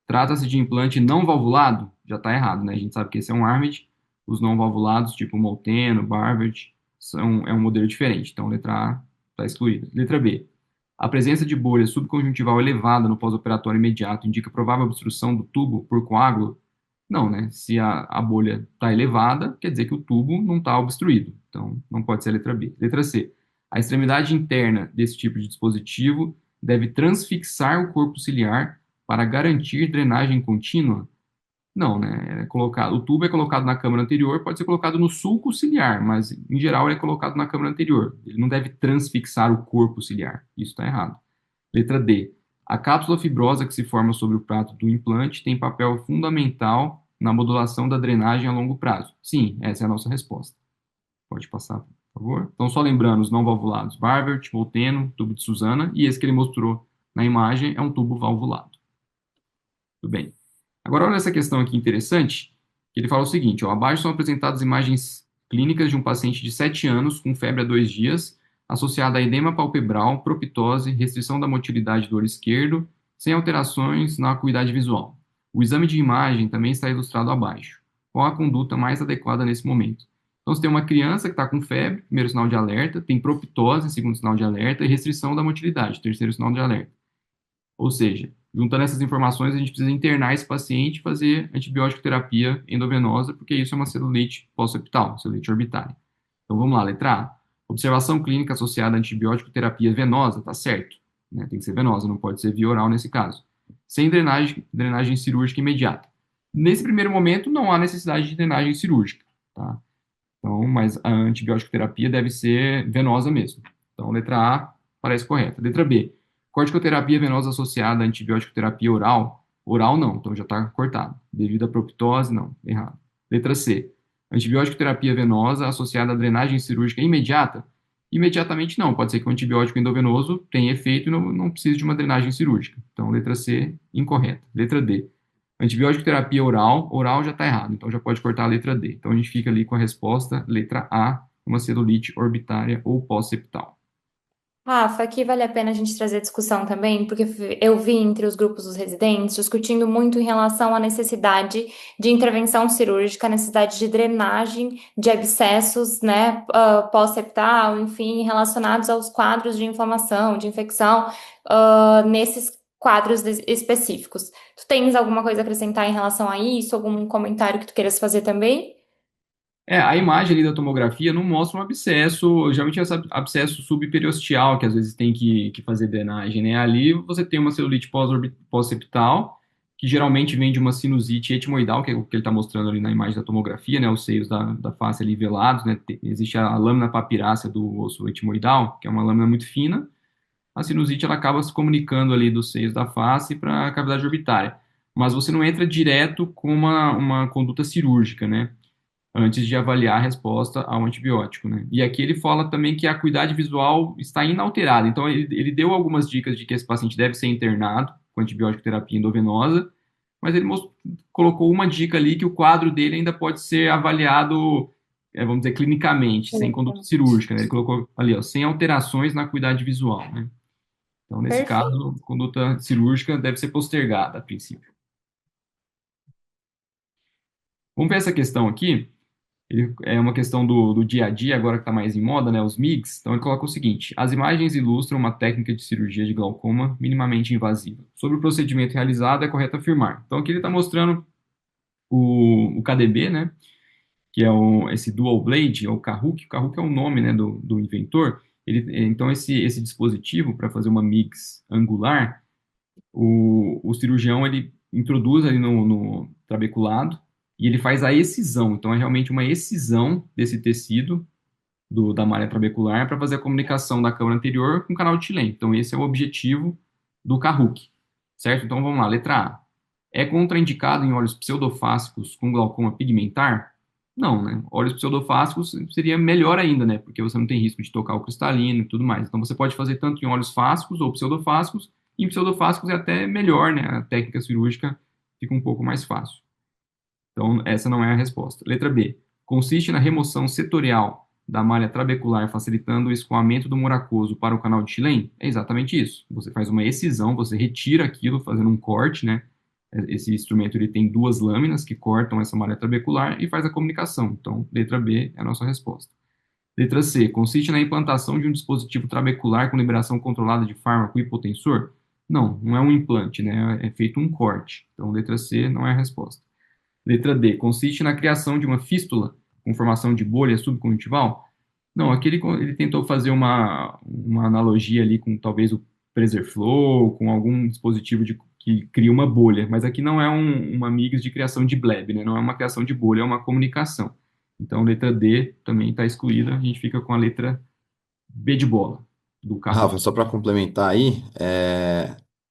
Trata-se de implante não valvulado? Já está errado, né? A gente sabe que esse é um Armed. Os não valvulados, tipo Molteno, Barvert, é um modelo diferente. Então, letra A está excluída. Letra B. A presença de bolha subconjuntival elevada no pós-operatório imediato indica provável obstrução do tubo por coágulo? Não, né? Se a bolha está elevada, quer dizer que o tubo não está obstruído. Então, não pode ser a letra B. Letra C. A extremidade interna desse tipo de dispositivo deve transfixar o corpo ciliar para garantir drenagem contínua? Não, né? O tubo é colocado na câmara anterior, pode ser colocado no sulco ciliar, mas em geral ele é colocado na câmara anterior. Ele não deve transfixar o corpo ciliar. Isso está errado. Letra D. A cápsula fibrosa que se forma sobre o prato do implante tem papel fundamental na modulação da drenagem a longo prazo. Sim, essa é a nossa resposta. Pode passar, por favor. Então, só lembrando, os não valvulados, Barvert, Molteno, tubo de Suzana, e esse que ele mostrou na imagem é um tubo valvulado. Tudo bem. Agora, olha essa questão aqui interessante, que ele fala o seguinte, ó, abaixo são apresentadas imagens clínicas de um paciente de 7 anos com febre há 2 dias, associada a edema palpebral, proptose, restrição da motilidade do olho esquerdo, sem alterações na acuidade visual. O exame de imagem também está ilustrado abaixo. Qual a conduta mais adequada nesse momento? Então, você tem uma criança que está com febre, primeiro sinal de alerta, tem proptose, segundo sinal de alerta, e restrição da motilidade, terceiro sinal de alerta. Ou seja, juntando essas informações, a gente precisa internar esse paciente e fazer antibiótico terapia endovenosa, porque isso é uma celulite pós-septal, celulite orbitária. Então vamos lá, letra A. Observação clínica associada a antibiótico terapia venosa, tá certo, né? Tem que ser venosa, não pode ser via oral nesse caso. Sem drenagem cirúrgica imediata. Nesse primeiro momento, não há necessidade de drenagem cirúrgica, tá? Então, mas a antibiótico terapia deve ser venosa mesmo. Então, letra A parece correta. Letra B. Corticoterapia venosa associada a antibiótico terapia oral. Oral não, então já está cortado. Devido à proptose, não, errado. Letra C. Antibiótico terapia venosa associada à drenagem cirúrgica imediata. Imediatamente não, pode ser que o antibiótico endovenoso tenha efeito e não precise de uma drenagem cirúrgica. Então, letra C, incorreta. Letra D. Antibiótico terapia oral, oral já está errado, então já pode cortar a letra D. Então a gente fica ali com a resposta, letra A, uma celulite orbitária ou pós-septal. Rafa, aqui vale a pena a gente trazer discussão também, porque eu vi entre os grupos dos residentes discutindo muito em relação à necessidade de intervenção cirúrgica, a necessidade de drenagem de abscessos, né, pós-septal, enfim, relacionados aos quadros de inflamação, de infecção, nesses quadros específicos. Tu tens alguma coisa a acrescentar em relação a isso? Algum comentário que tu queiras fazer também? A imagem ali da tomografia não mostra um abscesso, geralmente é esse abscesso subperiosteal, que às vezes tem que fazer drenagem, né? Ali você tem uma celulite pós-septal, que geralmente vem de uma sinusite etimoidal, que é o que ele está mostrando ali na imagem da tomografia, né? Os seios da face ali velados, né? Existe a lâmina papirácea do osso etimoidal, que é uma lâmina muito fina. A sinusite ela acaba se comunicando ali dos seios da face para a cavidade orbitária. Mas você não entra direto com uma conduta cirúrgica, né? Antes de avaliar a resposta ao antibiótico, né? E aqui ele fala também que a acuidade visual está inalterada. Então, ele deu algumas dicas de que esse paciente deve ser internado com antibiótico terapia endovenosa, mas ele colocou uma dica ali que o quadro dele ainda pode ser avaliado, vamos dizer, clinicamente, sem conduta cirúrgica, né? Ele colocou ali, ó, sem alterações na acuidade visual, né? Então, nesse Perfeito. caso, a conduta cirúrgica deve ser postergada a princípio. Vamos ver essa questão aqui. É uma questão do dia a dia, agora que está mais em moda, né, os MIGs. Então, ele coloca o seguinte: as imagens ilustram uma técnica de cirurgia de glaucoma minimamente invasiva. Sobre o procedimento realizado, é correto afirmar. Então, aqui ele está mostrando o KDB, né, que é esse Dual Blade, é o Kahook. O Kahook é o nome, né, do inventor. Então, esse dispositivo, para fazer uma MIGS angular, o cirurgião ele introduz ali no trabeculado e ele faz a excisão. Então, é realmente uma excisão desse tecido da malha trabecular para fazer a comunicação da câmara anterior com o canal de Tilem. Então, esse é o objetivo do Kahook, certo? Então, vamos lá, letra A. É contraindicado em olhos pseudofásicos com glaucoma pigmentar? Não, né? Olhos pseudofásicos seria melhor ainda, né? Porque você não tem risco de tocar o cristalino e tudo mais. Então, você pode fazer tanto em olhos fásicos ou pseudofásicos em pseudofásicos é até melhor, né? A técnica cirúrgica fica um pouco mais fácil. Então, essa não é a resposta. Letra B. Consiste na remoção setorial da malha trabecular, facilitando o escoamento do muracoso para o canal de Schlemm? É exatamente isso. Você faz uma excisão, você retira aquilo, fazendo um corte, né? Esse instrumento ele tem duas lâminas que cortam essa malha trabecular e faz a comunicação. Então, letra B é a nossa resposta. Letra C. Consiste na implantação de um dispositivo trabecular com liberação controlada de fármaco hipotensor? Não, não é um implante, né? É feito um corte. Então, letra C não é a resposta. Letra D. Consiste na criação de uma fístula com formação de bolha subconjuntival? Não, aqui ele tentou fazer uma analogia ali com talvez o Preserflow, com algum dispositivo que cria uma bolha, mas aqui não é uma MIGS de criação de bleb, né? Não é uma criação de bolha, é uma comunicação. Então, letra D também está excluída, a gente fica com a letra B de bola, do Rafa, carro. só para complementar aí,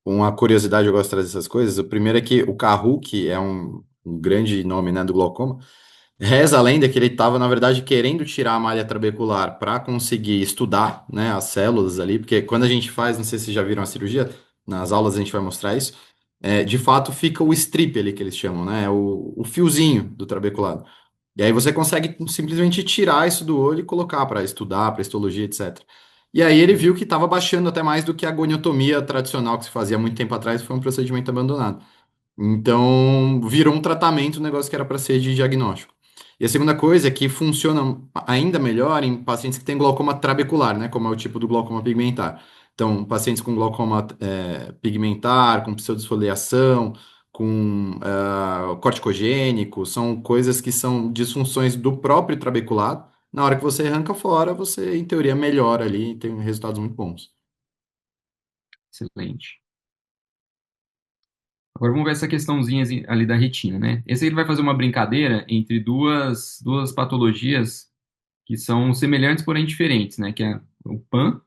uma curiosidade, eu gosto de trazer essas coisas. O primeiro é que o Kahu, que é um grande nome, né, do glaucoma, reza a lenda que ele estava, na verdade, querendo tirar a malha trabecular para conseguir estudar, né, as células ali, porque quando a gente faz, não sei se vocês já viram a cirurgia, nas aulas a gente vai mostrar isso, de fato fica o strip ali que eles chamam, né, o fiozinho do trabeculado. E aí você consegue simplesmente tirar isso do olho e colocar para estudar, para histologia, etc. E aí ele viu que estava baixando até mais do que a goniotomia tradicional que se fazia há muito tempo atrás, foi um procedimento abandonado. Então, virou um tratamento, um negócio que era para ser de diagnóstico. E a segunda coisa é que funciona ainda melhor em pacientes que têm glaucoma trabecular, né? Como é o tipo do glaucoma pigmentar. Então, pacientes com glaucoma pigmentar, com pseudodesfoliação, com corticogênico, são coisas que são disfunções do próprio trabeculado. Na hora que você arranca fora, você, em teoria, melhora ali e tem resultados muito bons. Excelente. Agora vamos ver essa questãozinha ali da retina, né? Esse aí ele vai fazer uma brincadeira entre duas patologias que são semelhantes, porém diferentes, né? Que é o PAN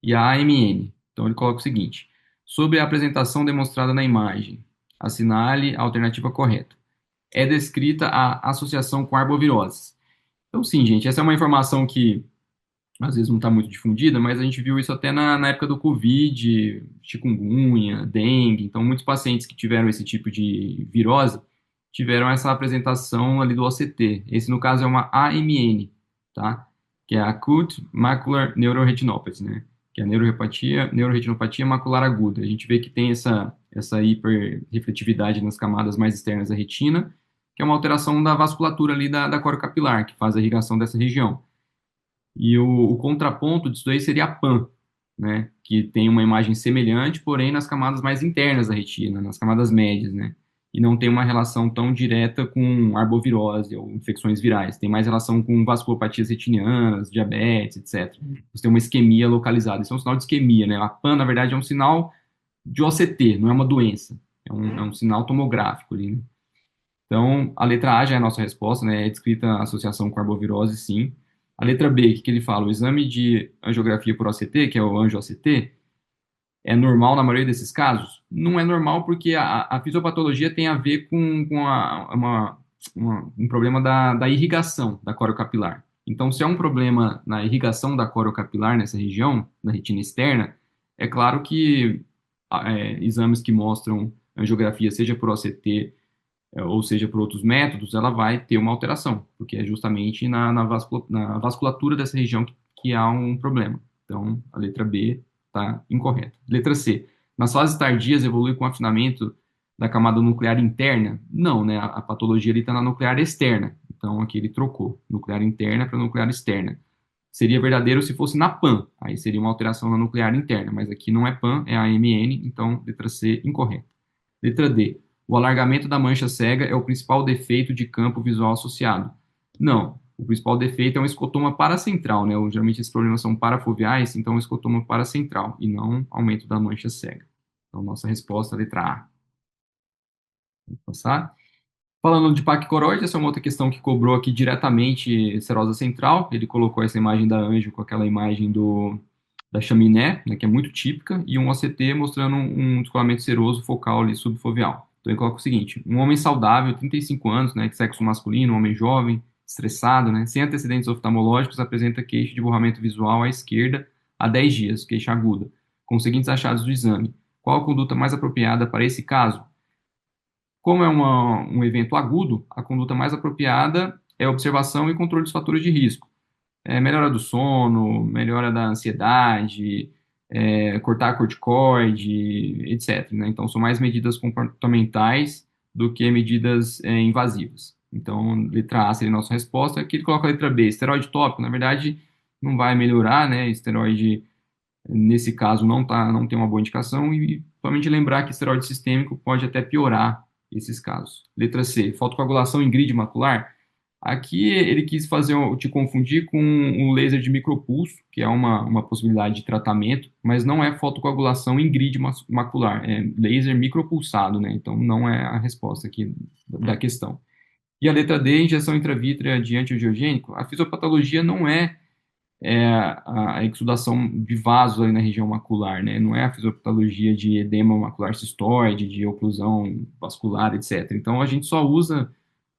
e a AMN. Então ele coloca o seguinte: sobre a apresentação demonstrada na imagem, assinale a alternativa correta. É descrita a associação com arboviroses. Então, sim, gente, essa é uma informação que às vezes não está muito difundida, mas a gente viu isso até na época do Covid, chikungunya, dengue. Então, muitos pacientes que tiveram esse tipo de virose tiveram essa apresentação ali do OCT. Esse, no caso, é uma AMN, tá? Que é Acute Macular Neuroretinopathy, né? Que é a neuroretinopatia macular aguda. A gente vê que tem essa hiperrefletividade nas camadas mais externas da retina, que é uma alteração da vasculatura ali da corocapilar, que faz a irrigação dessa região. E o contraponto disso aí seria a PAN, né? Que tem uma imagem semelhante, porém nas camadas mais internas da retina, nas camadas médias, né? E não tem uma relação tão direta com arbovirose ou infecções virais. Tem mais relação com vasculopatias retinianas, diabetes, etc. Você tem uma isquemia localizada. Isso é um sinal de isquemia, né? A PAN, na verdade, é um sinal de OCT, não é uma doença. É um sinal tomográfico ali, né? Então, a letra A já é a nossa resposta, né? É descrita a associação com arbovirose, sim. A letra B, o que ele fala? O exame de angiografia por OCT, que é o angio-OCT, é normal na maioria desses casos? Não é normal porque a fisiopatologia tem a ver com um problema da irrigação da corocapilar. Então, se é um problema na irrigação da corocapilar nessa região, na retina externa, é claro que exames que mostram angiografia, seja por OCT, ou seja, por outros métodos, ela vai ter uma alteração, porque é justamente na vasculatura dessa região que há um problema. Então, a letra B está incorreta. Letra C. Nas fases tardias, evolui com afinamento da camada nuclear interna? Não, né? A patologia está na nuclear externa. Então, aqui ele trocou nuclear interna para nuclear externa. Seria verdadeiro se fosse na PAN, aí seria uma alteração na nuclear interna, mas aqui não é PAN, é a AMN, então letra C incorreta. Letra D. O alargamento da mancha cega é o principal defeito de campo visual associado. Não. O principal defeito é um escotoma paracentral, né? Geralmente esses problemas são parafoveais, então um escotoma paracentral e não aumento da mancha cega. Então, nossa resposta, letra A. Vamos passar. Falando de paquicoroide, essa é uma outra questão que cobrou aqui diretamente serosa central. Ele colocou essa imagem da Anjo com aquela imagem da chaminé, né, que é muito típica, e um OCT mostrando um descolamento seroso focal ali subfoveal. Então ele coloca o seguinte: um homem saudável, 35 anos, né, de sexo masculino, um homem jovem, estressado, né, sem antecedentes oftalmológicos, apresenta queixa de borramento visual à esquerda há 10 dias, queixa aguda, com os seguintes achados do exame: Qual a conduta mais apropriada para esse caso? Como é um evento agudo, a conduta mais apropriada é observação e controle dos fatores de risco. Melhora do sono, melhora da ansiedade, cortar corticoide, etc., né? Então, são mais medidas comportamentais do que medidas invasivas. Então, letra A seria a nossa resposta. Aqui ele coloca a letra B, esteroide tópico. Na verdade, não vai melhorar, né? Esteroide, nesse caso, não tem uma boa indicação. E, somente lembrar que esteroide sistêmico pode até piorar esses casos. Letra C, fotocoagulação em grid macular. Aqui ele quis te confundir com o laser de micropulso, que é uma possibilidade de tratamento, mas não é fotocoagulação em grid macular, é laser micropulsado, né? Então não é a resposta aqui da questão. E a letra D, injeção intravítrea de antiangiogênico. A fisiopatologia não é a exudação de vasos ali na região macular, né? Não é a fisiopatologia de edema macular cistoide, de oclusão vascular, etc. Então a gente só usa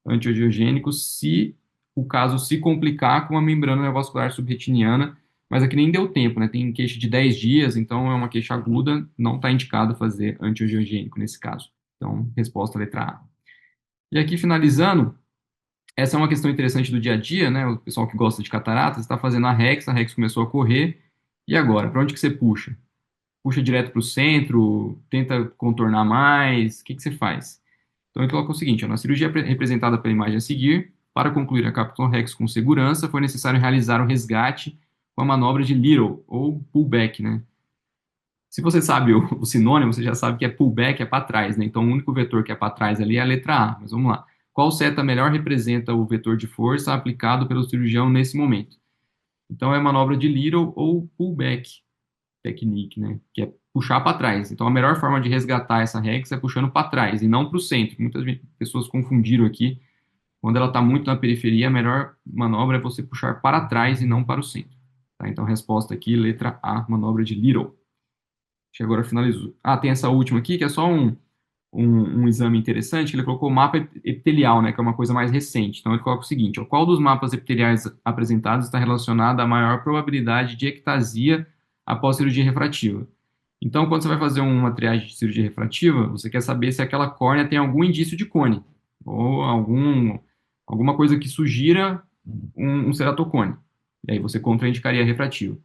antiangiogênico se o caso se complicar com a membrana neovascular subretiniana, mas aqui nem deu tempo, né? Tem queixa de 10 dias, então é uma queixa aguda, não está indicado fazer antiangiogênico nesse caso. Então, resposta letra A. E aqui, finalizando, essa é uma questão interessante do dia a dia, né? O pessoal que gosta de cataratas está fazendo a Rex começou a correr, e agora? Para onde que você puxa? Puxa direto para o centro, tenta contornar mais, o que que você faz? Então, ele coloca o seguinte, ó, na cirurgia representada pela imagem a seguir, para concluir a Capitol Rex com segurança, foi necessário realizar o resgate com a manobra de Little, ou pullback, né? Se você sabe o sinônimo, você já sabe que pullback é para trás, né? Então, o único vetor que é para trás ali é a letra A, mas vamos lá. Qual seta melhor representa o vetor de força aplicado pelo cirurgião nesse momento? Então, é a manobra de Little ou pullback technique, né? Que é puxar para trás. Então, a melhor forma de resgatar essa rex é puxando para trás e não para o centro. Muitas pessoas confundiram aqui. Quando ela está muito na periferia, a melhor manobra é você puxar para trás e não para o centro. Tá? Então, a resposta aqui, letra A, manobra de Little. Acho que agora finalizou. Ah, tem essa última aqui, que é só um exame interessante, que ele colocou o mapa epitelial, né, que é uma coisa mais recente. Então, ele coloca o seguinte, ó, qual dos mapas epiteliais apresentados está relacionado à maior probabilidade de ectasia após cirurgia refrativa? Então, quando você vai fazer uma triagem de cirurgia refrativa, você quer saber se aquela córnea tem algum indício de cone, ou alguma coisa que sugira um ceratocone. E aí você contraindicaria a refrativa.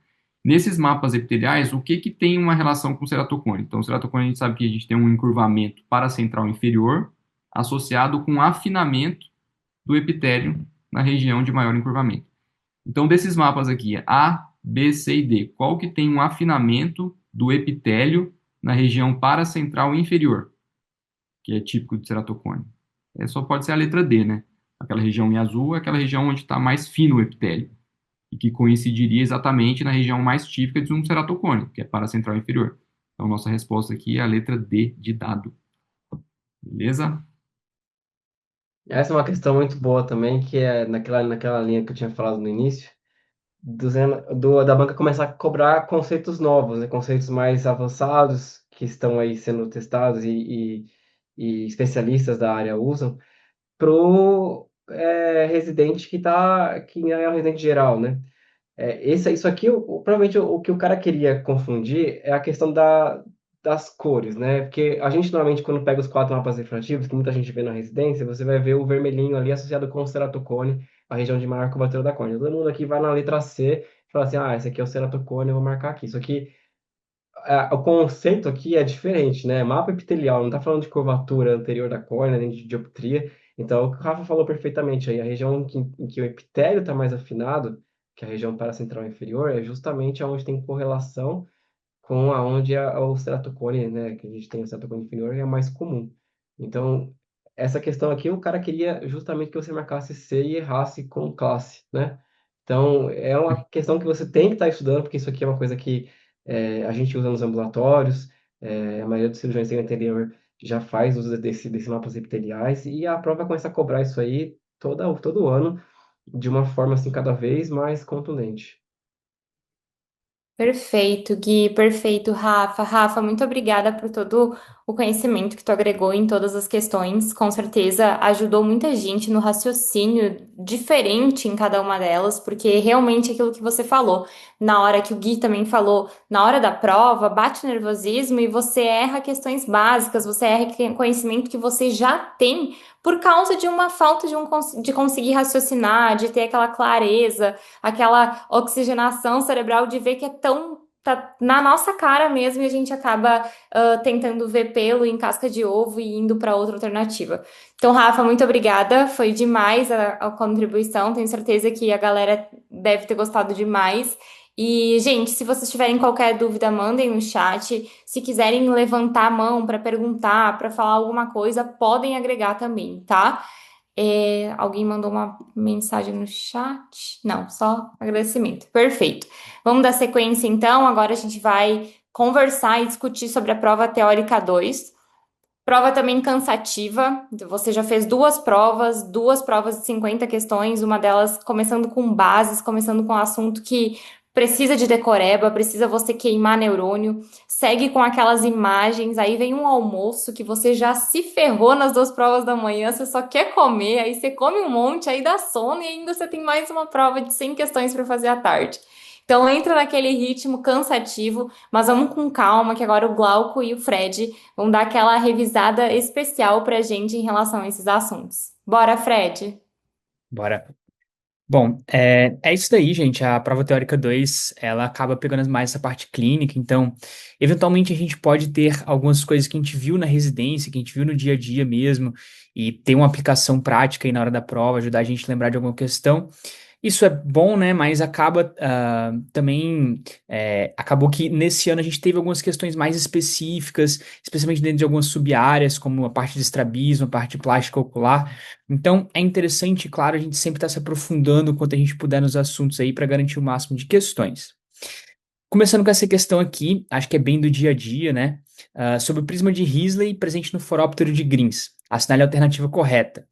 Nesses mapas epiteliais, o que tem uma relação com o ceratocone? Então, o ceratocone a gente sabe que a gente tem um encurvamento paracentral inferior associado com afinamento do epitélio na região de maior encurvamento. Então, desses mapas aqui, A, B, C e D, qual que tem um afinamento do epitélio na região paracentral inferior, que é típico de ceratocone? Só pode ser a letra D, né? Aquela região em azul é aquela região onde está mais fino o epitélio e que coincidiria exatamente na região mais típica de um ceratocone, que é paracentral inferior. Então, nossa resposta aqui é a letra D de dado. Beleza? Essa é uma questão muito boa também, que é naquela linha que eu tinha falado no início, da banca começar a cobrar conceitos novos, né? Conceitos mais avançados que estão aí sendo testados e especialistas da área usam pro residente que é o residente geral, né? Isso aqui, provavelmente o que o cara queria confundir é a questão das cores, né? Porque a gente normalmente, quando pega os 4 mapas refrativos, que muita gente vê na residência, você vai ver o vermelhinho ali associado com o ceratocone, a região de maior curvatura da córnea. Todo mundo aqui vai na letra C e fala assim, esse aqui é o ceratocone, eu vou marcar aqui. Isso aqui, o conceito aqui é diferente, né? Mapa epitelial, não está falando de curvatura anterior da córnea, nem de dioptria. Então, o que o Rafa falou perfeitamente aí, a região em que o epitélio está mais afinado, que é a região paracentral inferior, é justamente onde tem correlação com aonde o ceratocone, né, que a gente tem o ceratocone inferior, é mais comum. Então, essa questão aqui, o cara queria justamente que você marcasse C e errasse com classe, né? Então, é uma questão que você tem que estar estudando, porque isso aqui é uma coisa que a gente usa nos ambulatórios, a maioria dos cirurgiões tem anterior já faz uso desse mapas epiteliais, e a prova vai começar a cobrar isso aí todo ano, de uma forma assim cada vez mais contundente. Perfeito, Gui, perfeito, Rafa. Rafa, muito obrigada por todo o conhecimento que tu agregou em todas as questões. Com certeza ajudou muita gente no raciocínio diferente em cada uma delas, porque realmente aquilo que você falou, na hora que o Gui também falou, na hora da prova, bate o nervosismo e você erra questões básicas, você erra conhecimento que você já tem por causa de uma falta de conseguir raciocinar, de ter aquela clareza, aquela oxigenação cerebral de ver que é tão. Tá na nossa cara mesmo e a gente acaba tentando ver pelo em casca de ovo e indo para outra alternativa. Então, Rafa, muito obrigada. Foi demais a contribuição. Tenho certeza que a galera deve ter gostado demais. E, gente, se vocês tiverem qualquer dúvida, mandem no chat. Se quiserem levantar a mão para perguntar, para falar alguma coisa, podem agregar também, tá? Alguém mandou uma mensagem no chat? Não, só agradecimento. Perfeito. Vamos dar sequência então. Agora a gente vai conversar e discutir sobre a prova teórica 2. Prova também cansativa. Você já fez duas provas de 50 questões, uma delas começando com bases, começando com um assunto que precisa de decoreba, precisa você queimar neurônio, segue com aquelas imagens, aí vem um almoço que você já se ferrou nas duas provas da manhã, você só quer comer, aí você come um monte, aí dá sono e ainda você tem mais uma prova de 100 questões para fazer à tarde. Então entra naquele ritmo cansativo, mas vamos com calma, que agora o Glauco e o Fred vão dar aquela revisada especial pra gente em relação a esses assuntos. Bora, Fred? Bora. Bom, é isso daí, gente. A prova teórica 2 ela acaba pegando mais essa parte clínica, então, eventualmente a gente pode ter algumas coisas que a gente viu na residência, que a gente viu no dia a dia mesmo, e ter uma aplicação prática aí na hora da prova, ajudar a gente a lembrar de alguma questão. Isso é bom, né? Mas acaba também. Acabou que nesse ano a gente teve algumas questões mais específicas, especialmente dentro de algumas sub-áreas, como a parte de estrabismo, a parte de plástica ocular. Então é interessante, claro, a gente sempre estar se aprofundando quanto a gente puder nos assuntos aí para garantir o máximo de questões. Começando com essa questão aqui, acho que é bem do dia a dia, né? Sobre o prisma de Risley presente no foróptero de Grins. Assinale a alternativa correta.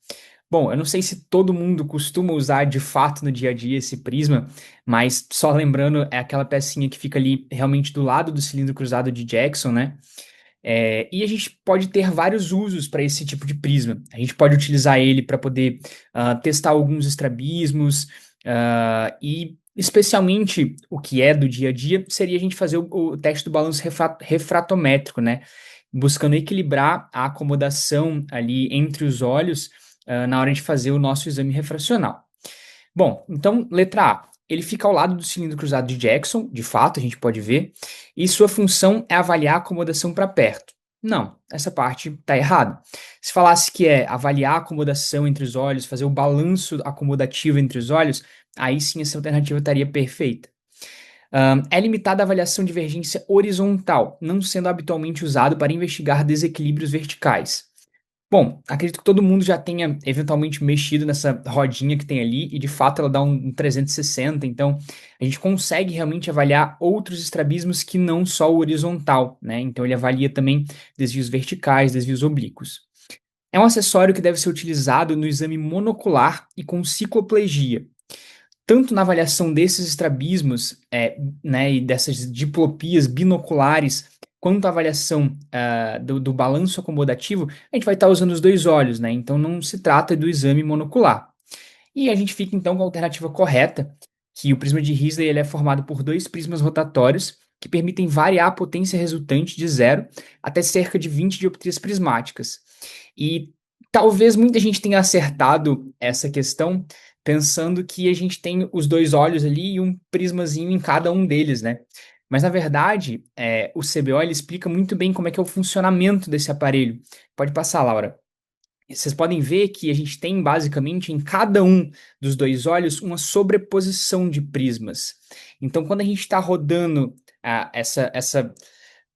Bom, eu não sei se todo mundo costuma usar de fato no dia a dia esse prisma, mas só lembrando, é aquela pecinha que fica ali realmente do lado do cilindro cruzado de Jackson, né? E a gente pode ter vários usos para esse tipo de prisma. A gente pode utilizar ele para poder testar alguns estrabismos, e especialmente o que é do dia a dia seria a gente fazer o teste do balanço refratométrico, né? Buscando equilibrar a acomodação ali entre os olhos na hora de fazer o nosso exame refracional. Bom, então, letra A. Ele fica ao lado do cilindro cruzado de Jackson, de fato, a gente pode ver, e sua função é avaliar a acomodação para perto. Não, essa parte está errada. Se falasse que é avaliar a acomodação entre os olhos, fazer o balanço acomodativo entre os olhos, aí sim essa alternativa estaria perfeita. É limitada a avaliação de divergência horizontal, não sendo habitualmente usado para investigar desequilíbrios verticais. Bom, acredito que todo mundo já tenha eventualmente mexido nessa rodinha que tem ali e de fato ela dá um 360, então a gente consegue realmente avaliar outros estrabismos que não só o horizontal, né? Então ele avalia também desvios verticais, desvios oblíquos. É um acessório que deve ser utilizado no exame monocular e com cicloplegia, tanto na avaliação desses estrabismos, né, e dessas diplopias binoculares, quanto a avaliação do balanço acomodativo, a gente vai estar usando os dois olhos, né? Então não se trata do exame monocular. E a gente fica então com a alternativa correta, que o prisma de Risley ele é formado por dois prismas rotatórios que permitem variar a potência resultante de 0 até cerca de 20 dioptrias prismáticas. E talvez muita gente tenha acertado essa questão pensando que a gente tem os dois olhos ali e um prismazinho em cada um deles, né? Mas na verdade, o CBO ele explica muito bem como é que é o funcionamento desse aparelho. Pode passar, Laura. Vocês podem ver que a gente tem basicamente em cada um dos dois olhos uma sobreposição de prismas. Então, quando a gente está rodando essa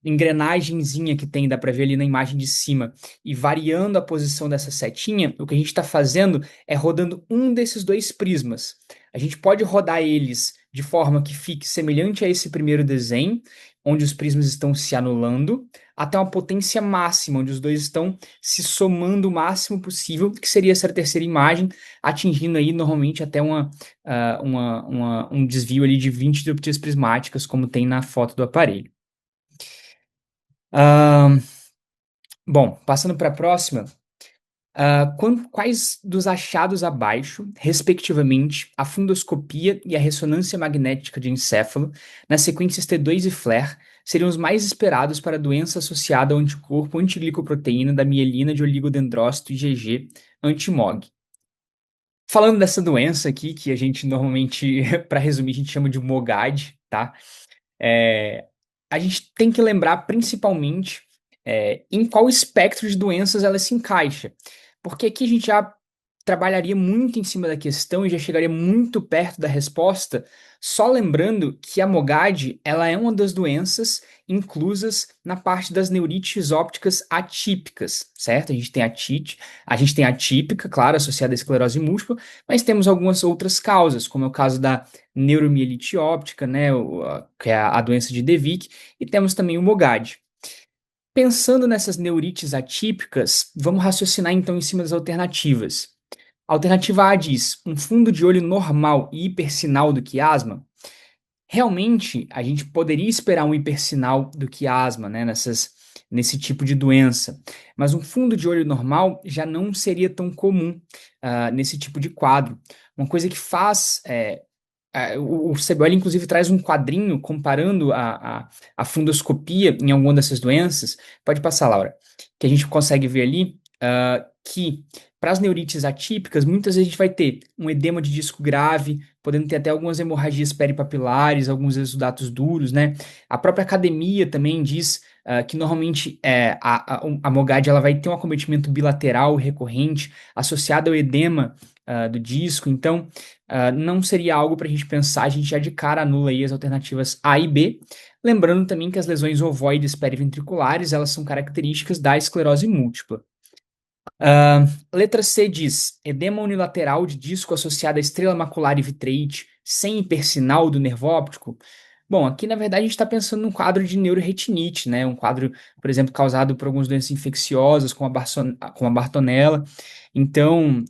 engrenagemzinha que tem, dá para ver ali na imagem de cima, e variando a posição dessa setinha, o que a gente está fazendo é rodando um desses dois prismas. A gente pode rodar eles de forma que fique semelhante a esse primeiro desenho, onde os prismas estão se anulando, até uma potência máxima, onde os dois estão se somando o máximo possível, que seria essa terceira imagem, atingindo aí normalmente até um desvio ali de 20 dioptrias prismáticas, como tem na foto do aparelho. Bom, passando para a próxima. Quais dos achados abaixo, respectivamente, a fundoscopia e a ressonância magnética de encéfalo, nas sequências T2 e FLAIR, seriam os mais esperados para a doença associada ao anticorpo antiglicoproteína da mielina de oligodendrócito IgG anti-MOG? Falando dessa doença aqui, que a gente normalmente, para resumir, a gente chama de MOGAD, tá? É, a gente tem que lembrar principalmente em qual espectro de doenças ela se encaixa. Porque aqui a gente já trabalharia muito em cima da questão e já chegaria muito perto da resposta, só lembrando que a MOGAD ela é uma das doenças inclusas na parte das neurites ópticas atípicas, certo? A gente tem a atípica, claro, associada à esclerose múltipla, mas temos algumas outras causas, como é o caso da neuromielite óptica, né, que é a doença de De Vick, e temos também o MOGAD. Pensando nessas neurites atípicas, vamos raciocinar então em cima das alternativas. A alternativa A diz um fundo de olho normal e hipersinal do quiasma. Realmente, a gente poderia esperar um hipersinal do quiasma, né, nesse tipo de doença, mas um fundo de olho normal já não seria tão comum nesse tipo de quadro. Uma coisa que faz o CBOL, inclusive, traz um quadrinho comparando a fundoscopia em alguma dessas doenças. Pode passar, Laura. Que a gente consegue ver ali que, para as neurites atípicas, muitas vezes a gente vai ter um edema de disco grave, podendo ter até algumas hemorragias peripapilares, alguns exudatos duros, né? A própria academia também diz que normalmente a MOGAD ela vai ter um acometimento bilateral recorrente associado ao edema do disco. Então, não seria algo para a gente pensar, a gente já de cara anula aí as alternativas A e B. Lembrando também que as lesões ovoides periventriculares, elas são características da esclerose múltipla. Letra C diz: edema unilateral de disco associado à estrela macular e vitreite, sem hipersinal do nervo óptico. Bom, aqui na verdade a gente está pensando num quadro de neuroretinite, né? Um quadro, por exemplo, causado por algumas doenças infecciosas, como a Bartonella. Então,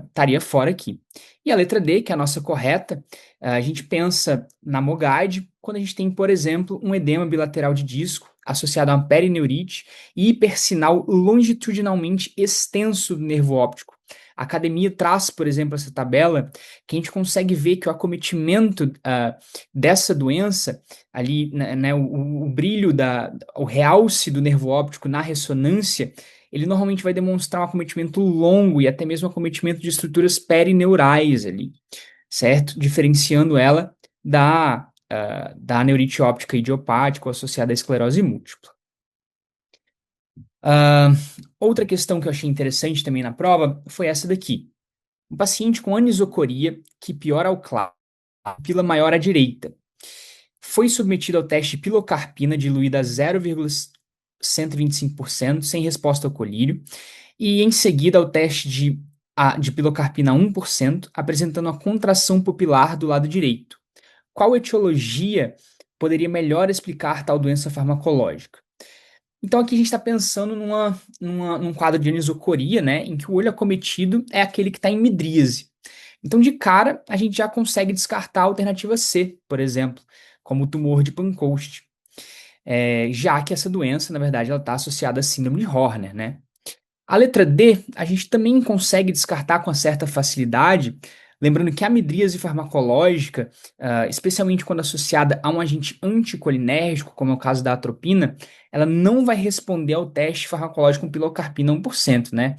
estaria fora aqui. E a letra D, que é a nossa correta, a gente pensa na MOGAD quando a gente tem, por exemplo, um edema bilateral de disco associado a uma perineurite e hipersinal longitudinalmente extenso do nervo óptico. A academia traz, por exemplo, essa tabela que a gente consegue ver que o acometimento dessa doença, ali, né, o brilho, o realce do nervo óptico na ressonância, ele normalmente vai demonstrar um acometimento longo e até mesmo um acometimento de estruturas perineurais ali, certo? Diferenciando ela da neurite óptica idiopática associada à esclerose múltipla. Outra questão que eu achei interessante também na prova foi essa daqui. Um paciente com anisocoria que piora ao claro, pupila maior à direita, foi submetido ao teste de pilocarpina diluída a 0,125% sem resposta ao colírio e em seguida ao teste de pilocarpina a 1%, apresentando a contração pupilar do lado direito. Qual etiologia poderia melhor explicar tal doença farmacológica? Então aqui a gente está pensando num quadro de anisocoria, né, em que o olho acometido é aquele que está em midríase. Então, de cara, a gente já consegue descartar a alternativa C, por exemplo, como o tumor de Pancoast, já que essa doença, na verdade, ela está associada à síndrome de Horner, né? A letra D, a gente também consegue descartar com certa facilidade, lembrando que a midríase farmacológica, especialmente quando associada a um agente anticolinérgico, como é o caso da atropina, ela não vai responder ao teste farmacológico com pilocarpina 1%, né?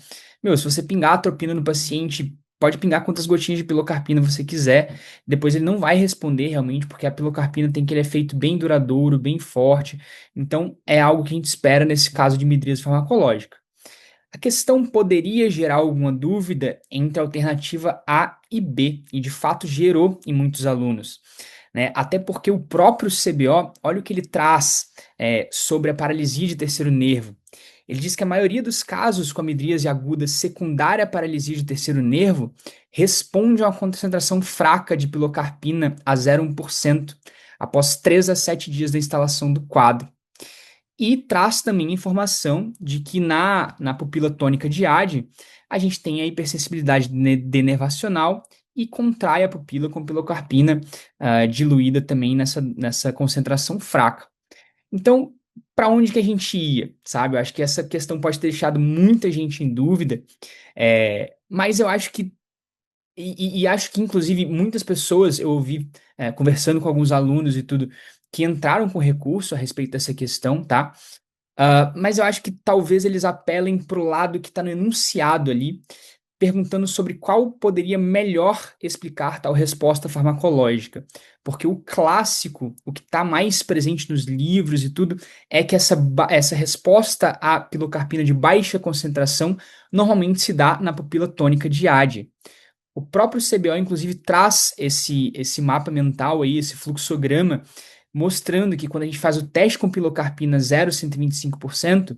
Se você pingar atropina no paciente, pode pingar quantas gotinhas de pilocarpina você quiser, depois ele não vai responder realmente, porque a pilocarpina tem aquele efeito bem duradouro, bem forte, então é algo que a gente espera nesse caso de midríase farmacológica. A questão poderia gerar alguma dúvida entre a alternativa A e B, e de fato gerou em muitos alunos, né? Até porque o próprio CBO, olha o que ele traz sobre a paralisia de terceiro nervo. Ele diz que a maioria dos casos com a midríase aguda secundária à paralisia de terceiro nervo responde a uma concentração fraca de pilocarpina a 0,1% após 3 a 7 dias da instalação do quadro. E traz também informação de que na pupila tônica de Ade, a gente tem a hipersensibilidade denervacional e contrai a pupila com pilocarpina diluída também nessa concentração fraca. Então, para onde que a gente ia, sabe? Eu acho que essa questão pode ter deixado muita gente em dúvida, mas eu acho que e acho que, inclusive, muitas pessoas eu ouvi, conversando com alguns alunos e tudo, que entraram com recurso a respeito dessa questão, tá? Mas eu acho que talvez eles apelem pro lado que está no enunciado ali, perguntando sobre qual poderia melhor explicar tal resposta farmacológica. Porque o clássico, o que está mais presente nos livros e tudo, é que essa resposta à pilocarpina de baixa concentração normalmente se dá na pupila tônica de Adye. O próprio CBO, inclusive, traz esse mapa mental aí, esse fluxograma, mostrando que quando a gente faz o teste com pilocarpina 0,125%,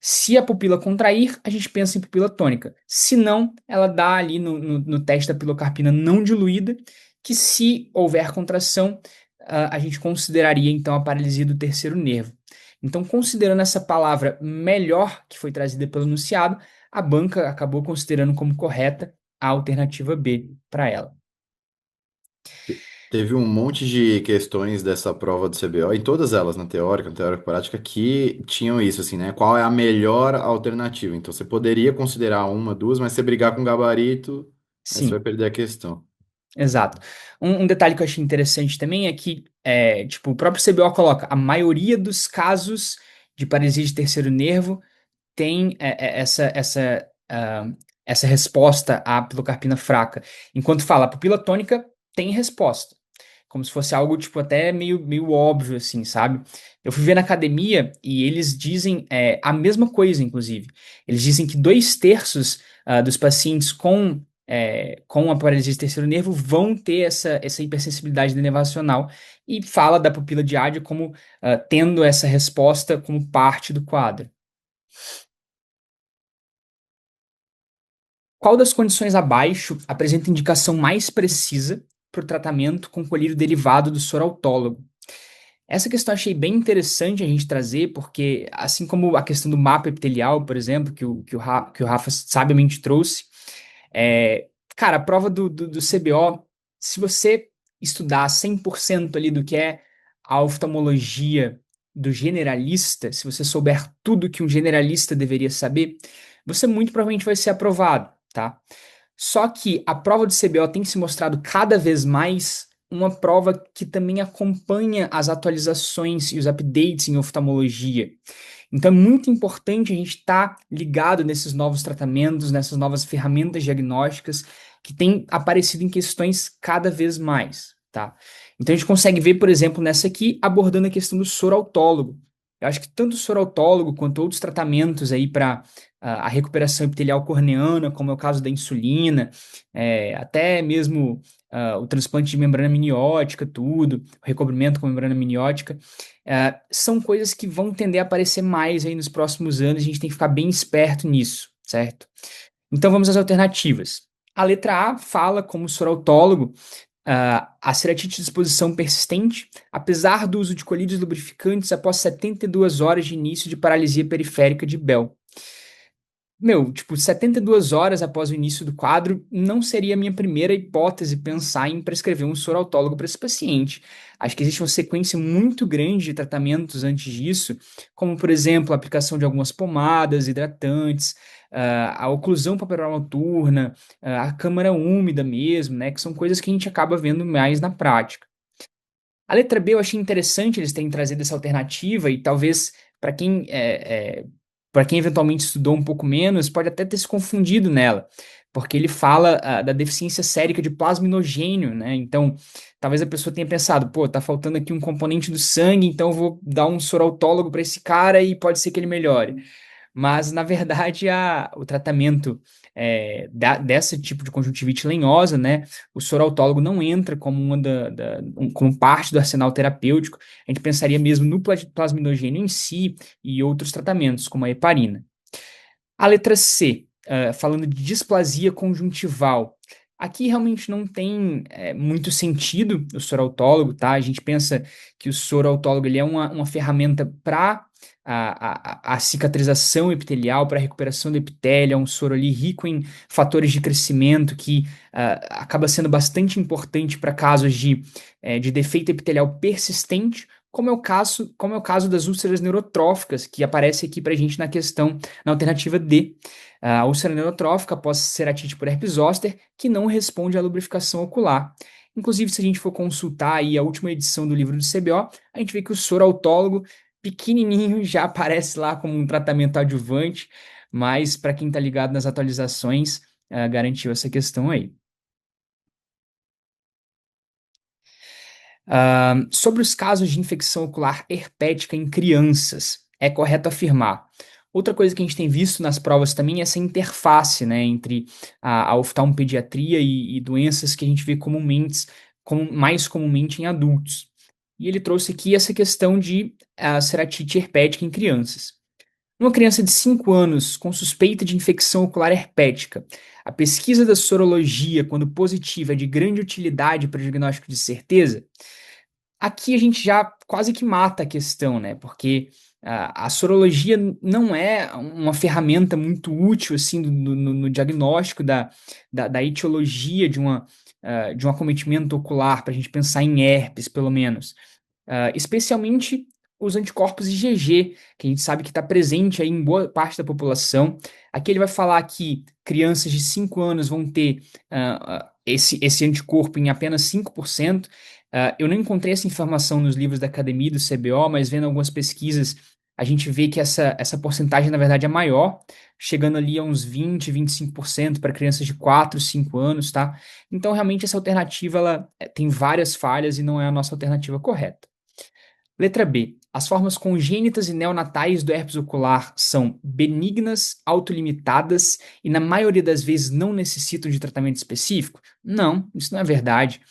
se a pupila contrair, a gente pensa em pupila tônica. Se não, ela dá ali no teste da pilocarpina não diluída, que se houver contração, a gente consideraria então a paralisia do terceiro nervo. Então, considerando essa palavra melhor que foi trazida pelo enunciado, a banca acabou considerando como correta a alternativa B para ela. Teve um monte de questões dessa prova do CBO, em todas elas, na teórica e prática, que tinham isso, assim, né? Qual é a melhor alternativa? Então, você poderia considerar uma, duas, mas se você brigar com gabarito, aí você vai Sim, perder a questão. exato. Um detalhe que eu achei interessante também é que, tipo, o próprio CBO coloca a maioria dos casos de paralisia de terceiro nervo tem essa resposta à pilocarpina fraca. Enquanto fala, a pupila tônica tem resposta. Como se fosse algo, tipo, até meio óbvio, assim, sabe? Eu fui ver na academia e eles dizem a mesma coisa, inclusive. Eles dizem que 2/3 dos pacientes com a paralisia de terceiro nervo vão ter essa hipersensibilidade denervacional e fala da pupila de Adye como tendo essa resposta como parte do quadro. Qual das condições abaixo apresenta indicação mais precisa para o tratamento com colírio derivado do soro autólogo? Essa questão eu achei bem interessante a gente trazer, porque assim como a questão do mapa epitelial, por exemplo, que o Rafa sabiamente trouxe, cara, a prova do CBO, se você estudar 100% ali do que é a oftalmologia do generalista, se você souber tudo que um generalista deveria saber, você muito provavelmente vai ser aprovado, tá? Só que a prova do CBO tem se mostrado cada vez mais uma prova que também acompanha as atualizações e os updates em oftalmologia. Então é muito importante a gente estar ligado nesses novos tratamentos, nessas novas ferramentas diagnósticas que têm aparecido em questões cada vez mais, tá? Então a gente consegue ver, por exemplo, nessa aqui, abordando a questão do soro autólogo. Eu acho que tanto o soro autólogo quanto outros tratamentos aí para a recuperação epitelial corneana, como é o caso da insulina, até mesmo o transplante de membrana amniótica, tudo, o recobrimento com membrana amniótica, são coisas que vão tender a aparecer mais aí nos próximos anos, a gente tem que ficar bem esperto nisso, certo? Então vamos às alternativas. A letra A fala como sorautólogo a ceratite de exposição persistente, apesar do uso de colírios lubrificantes após 72 horas de início de paralisia periférica de Bell. Meu, tipo, 72 horas após o início do quadro, não seria a minha primeira hipótese pensar em prescrever um soro autólogo para esse paciente. Acho que existe uma sequência muito grande de tratamentos antes disso, como, por exemplo, a aplicação de algumas pomadas, hidratantes, a oclusão papilar noturna, a câmara úmida mesmo, né, que são coisas que a gente acaba vendo mais na prática. A letra B eu achei interessante eles terem trazido essa alternativa e talvez para quem para quem eventualmente estudou um pouco menos, pode até ter se confundido nela, porque ele fala da deficiência sérica de plasminogênio, né? Então, talvez a pessoa tenha pensado, pô, tá faltando aqui um componente do sangue, então eu vou dar um soro autólogo para esse cara e pode ser que ele melhore. Mas, na verdade, o tratamento desse tipo de conjuntivite lenhosa, né, o soro autólogo não entra como, como parte do arsenal terapêutico. A gente pensaria mesmo no plasminogênio em si e outros tratamentos, como a heparina. A letra C, falando de displasia conjuntival. Aqui realmente não tem muito sentido o soro autólogo, tá? A gente pensa que o soro autólogo ele é uma ferramenta para a cicatrização epitelial, para a recuperação do epitélio, é um soro ali rico em fatores de crescimento que acaba sendo bastante importante para casos de defeito epitelial persistente, como é o caso das úlceras neurotróficas, que aparece aqui para a gente na alternativa D. A úlcera neurotrófica após ceratite por herpes zoster, que não responde à lubrificação ocular. Inclusive, se a gente for consultar aí a última edição do livro do CBO, a gente vê que o soro autólogo, pequenininho, já aparece lá como um tratamento adjuvante, mas para quem está ligado nas atualizações, garantiu essa questão aí. Sobre os casos de infecção ocular herpética em crianças, é correto afirmar. Outra coisa que a gente tem visto nas provas também é essa interface, né, entre a oftalmopediatria e doenças que a gente vê mais comumente em adultos. E ele trouxe aqui essa questão de ceratite herpética em crianças. Uma criança de 5 anos com suspeita de infecção ocular herpética, a pesquisa da sorologia, quando positiva, é de grande utilidade para o diagnóstico de certeza? Aqui a gente já quase que mata a questão, né? Porque a sorologia não é uma ferramenta muito útil assim no diagnóstico da etiologia de um acometimento ocular, para a gente pensar em herpes, pelo menos. Especialmente os anticorpos IgG, que a gente sabe que está presente aí em boa parte da população. Aqui ele vai falar que crianças de 5 anos vão ter esse anticorpo em apenas 5%. Eu não encontrei essa informação nos livros da academia do CBO, mas vendo algumas pesquisas, a gente vê que essa porcentagem, na verdade, é maior, chegando ali a uns 20, 25% para crianças de 4, 5 anos, tá? Então, realmente, essa alternativa ela tem várias falhas e não é a nossa alternativa correta. Letra B. As formas congênitas e neonatais do herpes ocular são benignas, autolimitadas e, na maioria das vezes, não necessitam de tratamento específico? Não, isso não é verdade.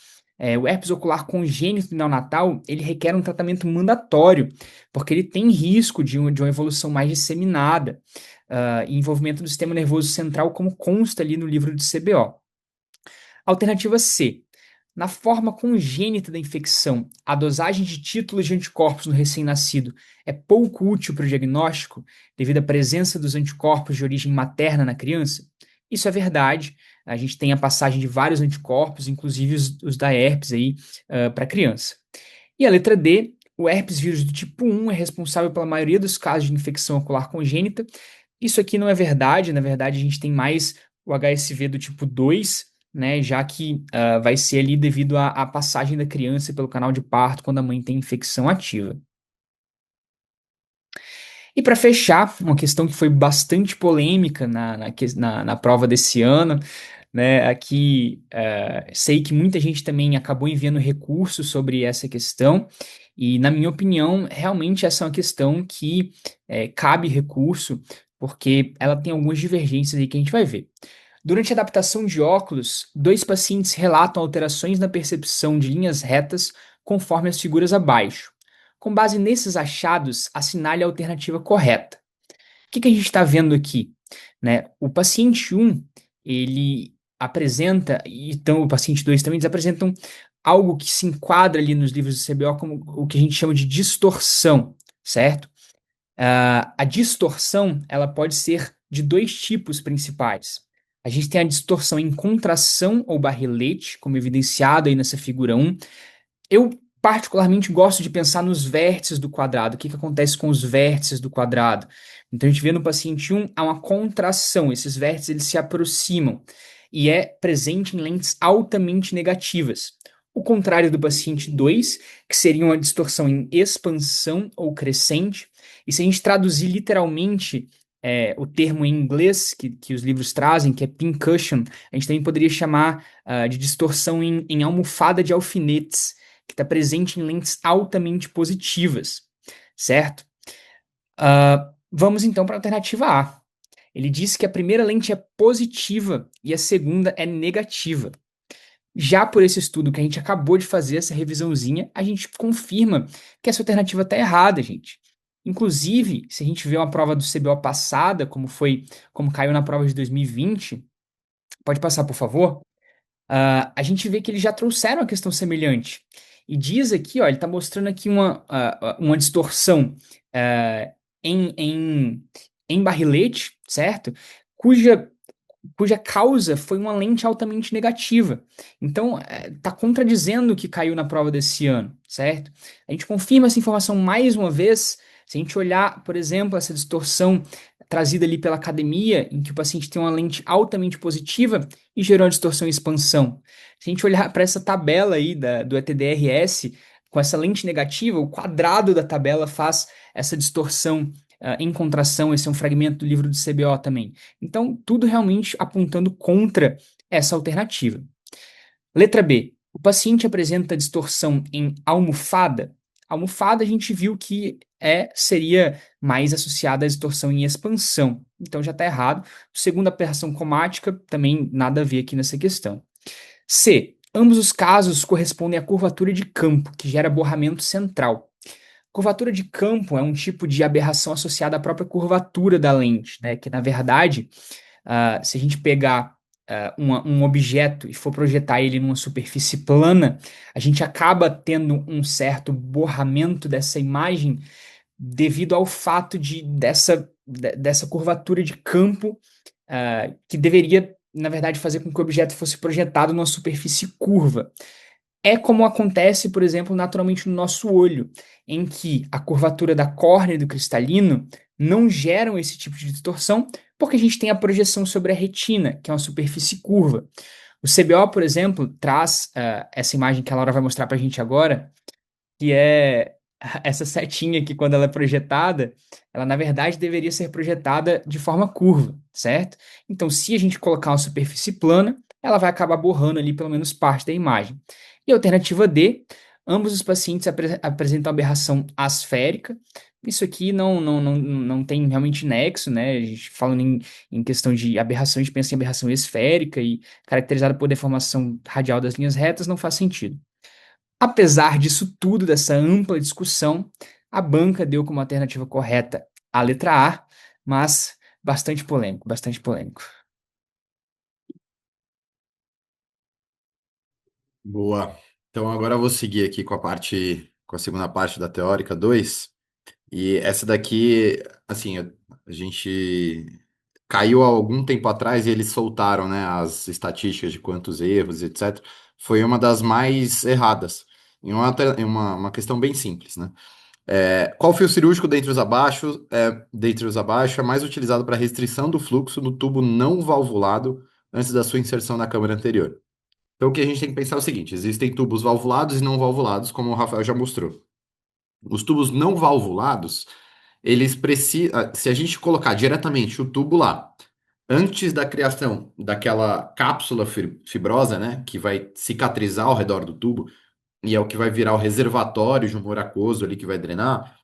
O herpes ocular congênito e neonatal, ele requer um tratamento mandatório, porque ele tem risco de uma evolução mais disseminada, e envolvimento do sistema nervoso central, como consta ali no livro do CBO. Alternativa C. Na forma congênita da infecção, a dosagem de títulos de anticorpos no recém-nascido é pouco útil para o diagnóstico devido à presença dos anticorpos de origem materna na criança? Isso é verdade. A gente tem a passagem de vários anticorpos, inclusive os da herpes aí, para a criança. E a letra D, o herpes vírus do tipo 1 é responsável pela maioria dos casos de infecção ocular congênita. Isso aqui não é verdade. Na verdade, a gente tem mais o HSV do tipo 2, né, já que vai ser ali devido à passagem da criança pelo canal de parto quando a mãe tem infecção ativa. E para fechar, uma questão que foi bastante polêmica na prova desse ano, né, aqui sei que muita gente também acabou enviando recursos sobre essa questão, e na minha opinião, realmente essa é uma questão que cabe recurso, porque ela tem algumas divergências aí que a gente vai ver. Durante a adaptação de óculos, 2 pacientes relatam alterações na percepção de linhas retas conforme as figuras abaixo. Com base nesses achados, assinale a alternativa correta. O que a gente está vendo aqui? Né? O paciente 1, ele apresenta, e então o paciente 2 também, eles apresentam algo que se enquadra ali nos livros do CBO como o que a gente chama de distorção, certo? A distorção, ela pode ser de 2 tipos principais. A gente tem a distorção em contração ou barrilete, como evidenciado aí nessa figura 1. Eu particularmente gosto de pensar nos vértices do quadrado. O que acontece com os vértices do quadrado? Então a gente vê no paciente 1 há uma contração, esses vértices eles se aproximam e é presente em lentes altamente negativas. O contrário do paciente 2, que seria uma distorção em expansão ou crescente. E se a gente traduzir literalmente o termo em inglês que os livros trazem, que é pincushion, a gente também poderia chamar de distorção em almofada de alfinetes, que está presente em lentes altamente positivas, certo? Vamos então para a alternativa A. Ele diz que a primeira lente é positiva e a segunda é negativa. Já por esse estudo que a gente acabou de fazer, essa revisãozinha, a gente confirma que essa alternativa está errada, gente. Inclusive, se a gente vê uma prova do CBO passada, como caiu na prova de 2020, pode passar, por favor? A gente vê que eles já trouxeram uma questão semelhante. E diz aqui, ó, ele está mostrando aqui uma distorção em barrilete, certo? cuja causa foi uma lente altamente negativa. Então, está contradizendo o que caiu na prova desse ano, certo? A gente confirma essa informação mais uma vez, se a gente olhar, por exemplo, essa distorção trazida ali pela academia, em que o paciente tem uma lente altamente positiva e gerou uma distorção em expansão. Se a gente olhar para essa tabela aí do ETDRS, com essa lente negativa, o quadrado da tabela faz essa distorção em contração. Esse é um fragmento do livro do CBO também. Então, tudo realmente apontando contra essa alternativa. Letra B. O paciente apresenta distorção em almofada. Almofada a gente viu que seria mais associada à distorção em expansão. Então já está errado. Segunda aberração cromática, também nada a ver aqui nessa questão. C. Ambos os casos correspondem à curvatura de campo, que gera borramento central. Curvatura de campo é um tipo de aberração associada à própria curvatura da lente, né? Que na verdade, se a gente pegar um objeto e for projetar ele numa superfície plana, a gente acaba tendo um certo borramento dessa imagem devido ao fato dessa curvatura de campo que deveria, na verdade, fazer com que o objeto fosse projetado numa superfície curva. É como acontece, por exemplo, naturalmente no nosso olho, em que a curvatura da córnea e do cristalino não geram esse tipo de distorção, porque a gente tem a projeção sobre a retina, que é uma superfície curva. O CBO, por exemplo, traz essa imagem que a Laura vai mostrar para a gente agora, que é essa setinha que, quando ela é projetada, ela na verdade deveria ser projetada de forma curva, certo? Então, se a gente colocar uma superfície plana, ela vai acabar borrando ali pelo menos parte da imagem. E a alternativa D, ambos os pacientes apresentam aberração asférica. Isso aqui não tem realmente nexo, né? A gente falando em questão de aberração, a gente pensa em aberração esférica e caracterizada por deformação radial das linhas retas, não faz sentido. Apesar disso tudo, dessa ampla discussão, a banca deu como alternativa correta a letra A, mas bastante polêmico, bastante polêmico. Boa. Então agora eu vou seguir aqui com a segunda parte da teórica 2. E essa daqui, assim, a gente caiu há algum tempo atrás e eles soltaram, né, as estatísticas de quantos erros, etc. Foi uma das mais erradas. Em uma questão bem simples, né? Qual fio cirúrgico dentre os abaixo é mais utilizado para restrição do fluxo no tubo não valvulado antes da sua inserção na câmara anterior? Então, o que a gente tem que pensar é o seguinte: existem tubos valvulados e não valvulados, como o Rafael já mostrou. Os tubos não valvulados, eles precisam. Se a gente colocar diretamente o tubo lá, antes da criação daquela cápsula fibrosa, né, que vai cicatrizar ao redor do tubo, e é o que vai virar o reservatório de humor aquoso ali que vai drenar,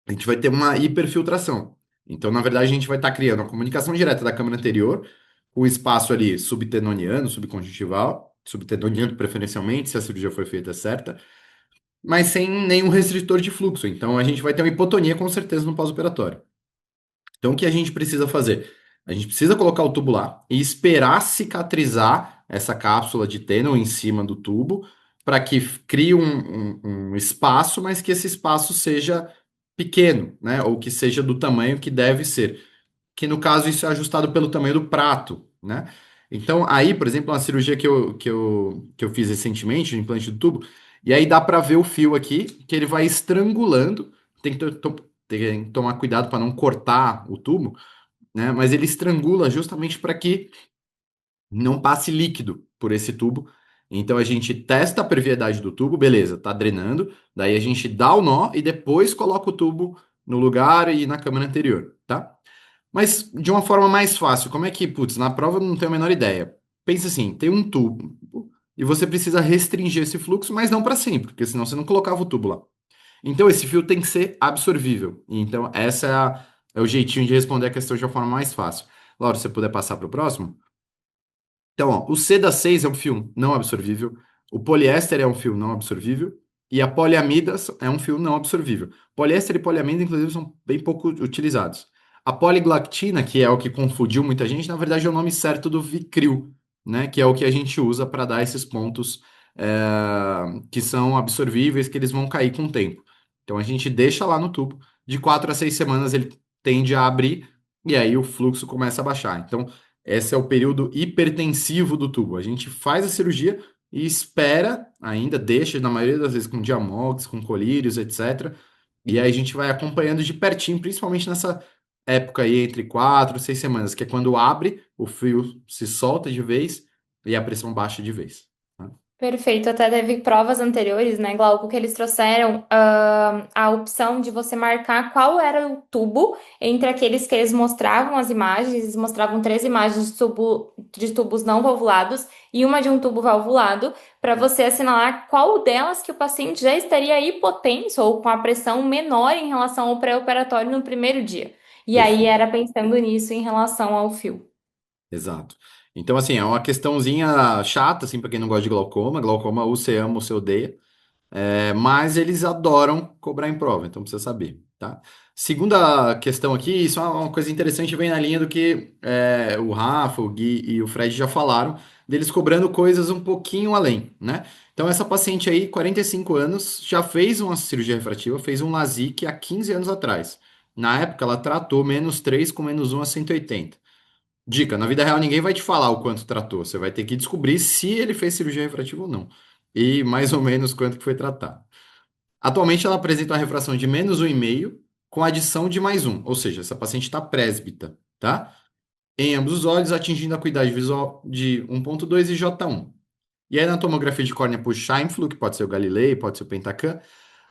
a gente vai ter uma hiperfiltração. Então, na verdade, a gente vai estar criando a comunicação direta da câmara anterior, com o espaço ali subtenoniano, subconjuntival, subtenoniano preferencialmente, se a cirurgia foi feita certa, mas sem nenhum restritor de fluxo. Então, a gente vai ter uma hipotonia com certeza no pós-operatório. Então, o que a gente precisa fazer? A gente precisa colocar o tubo lá e esperar cicatrizar essa cápsula de Tenon em cima do tubo, para que crie um espaço, mas que esse espaço seja pequeno, né? Ou que seja do tamanho que deve ser. Que no caso isso é ajustado pelo tamanho do prato, né? Então, aí, por exemplo, uma cirurgia que eu fiz recentemente, de implante do tubo, e aí dá para ver o fio aqui, que ele vai estrangulando. Tem que tomar cuidado para não cortar o tubo, né? Mas ele estrangula justamente para que não passe líquido por esse tubo. Então a gente testa a perviedade do tubo, beleza, tá drenando. Daí a gente dá o nó e depois coloca o tubo no lugar e na câmara anterior, tá? Mas de uma forma mais fácil, como é que, putz, na prova eu não tenho a menor ideia. Pensa assim, tem um tubo e você precisa restringir esse fluxo, mas não para sempre, porque senão você não colocava o tubo lá. Então esse fio tem que ser absorvível. Então essa é o jeitinho de responder a questão de uma forma mais fácil. Laura, se você puder passar para o próximo. Então, ó, o seda 6 é um fio não absorvível, o poliéster é um fio não absorvível e a poliamida é um fio não absorvível. Poliéster e poliamida, inclusive, são bem pouco utilizados. A poliglactina, que é o que confundiu muita gente, na verdade é o nome certo do Vicryl, né? Que é o que a gente usa para dar esses pontos que são absorvíveis, que eles vão cair com o tempo. Então a gente deixa lá no tubo, de 4 a 6 semanas ele tende a abrir e aí o fluxo começa a baixar. Então, Esse é o período hipertensivo do tubo. A gente faz a cirurgia e espera, ainda deixa, na maioria das vezes, com Diamox, com colírios, etc. E aí a gente vai acompanhando de pertinho, principalmente nessa época aí, entre 4 e 6 semanas, que é quando abre, o fio se solta de vez e a pressão baixa de vez. Tá? Perfeito, até teve provas anteriores, né, Glauco, que eles trouxeram a opção de você marcar qual era o tubo entre aqueles que eles mostravam as imagens, eles mostravam 3 imagens de tubos não valvulados e uma de um tubo valvulado, para você assinalar qual delas que o paciente já estaria hipotenso ou com a pressão menor em relação ao pré-operatório no primeiro dia. E aí Perfeito. era pensando nisso em relação ao fio. Exato. Então, assim, é uma questãozinha chata, assim, para quem não gosta de glaucoma. Glaucoma, ou você ama ou você odeia. Mas eles adoram cobrar em prova, então precisa saber, tá? Segunda questão aqui, isso é uma coisa interessante, vem na linha do que o Rafa, o Gui e o Fred já falaram, deles cobrando coisas um pouquinho além, né? Então essa paciente aí, 45 anos, já fez uma cirurgia refrativa, fez um LASIK há 15 anos atrás. Na época ela tratou -3 com -1 a 180. Dica, na vida real ninguém vai te falar o quanto tratou, você vai ter que descobrir se ele fez cirurgia refrativa ou não. E mais ou menos quanto que foi tratado. Atualmente ela apresenta uma refração de -1,5 com adição de +1, ou seja, essa paciente está présbita, tá? Em ambos os olhos, atingindo a acuidade visual de 1,2 e J1. E aí na tomografia de córnea por Scheimpflug, que pode ser o Galilei, pode ser o Pentacam,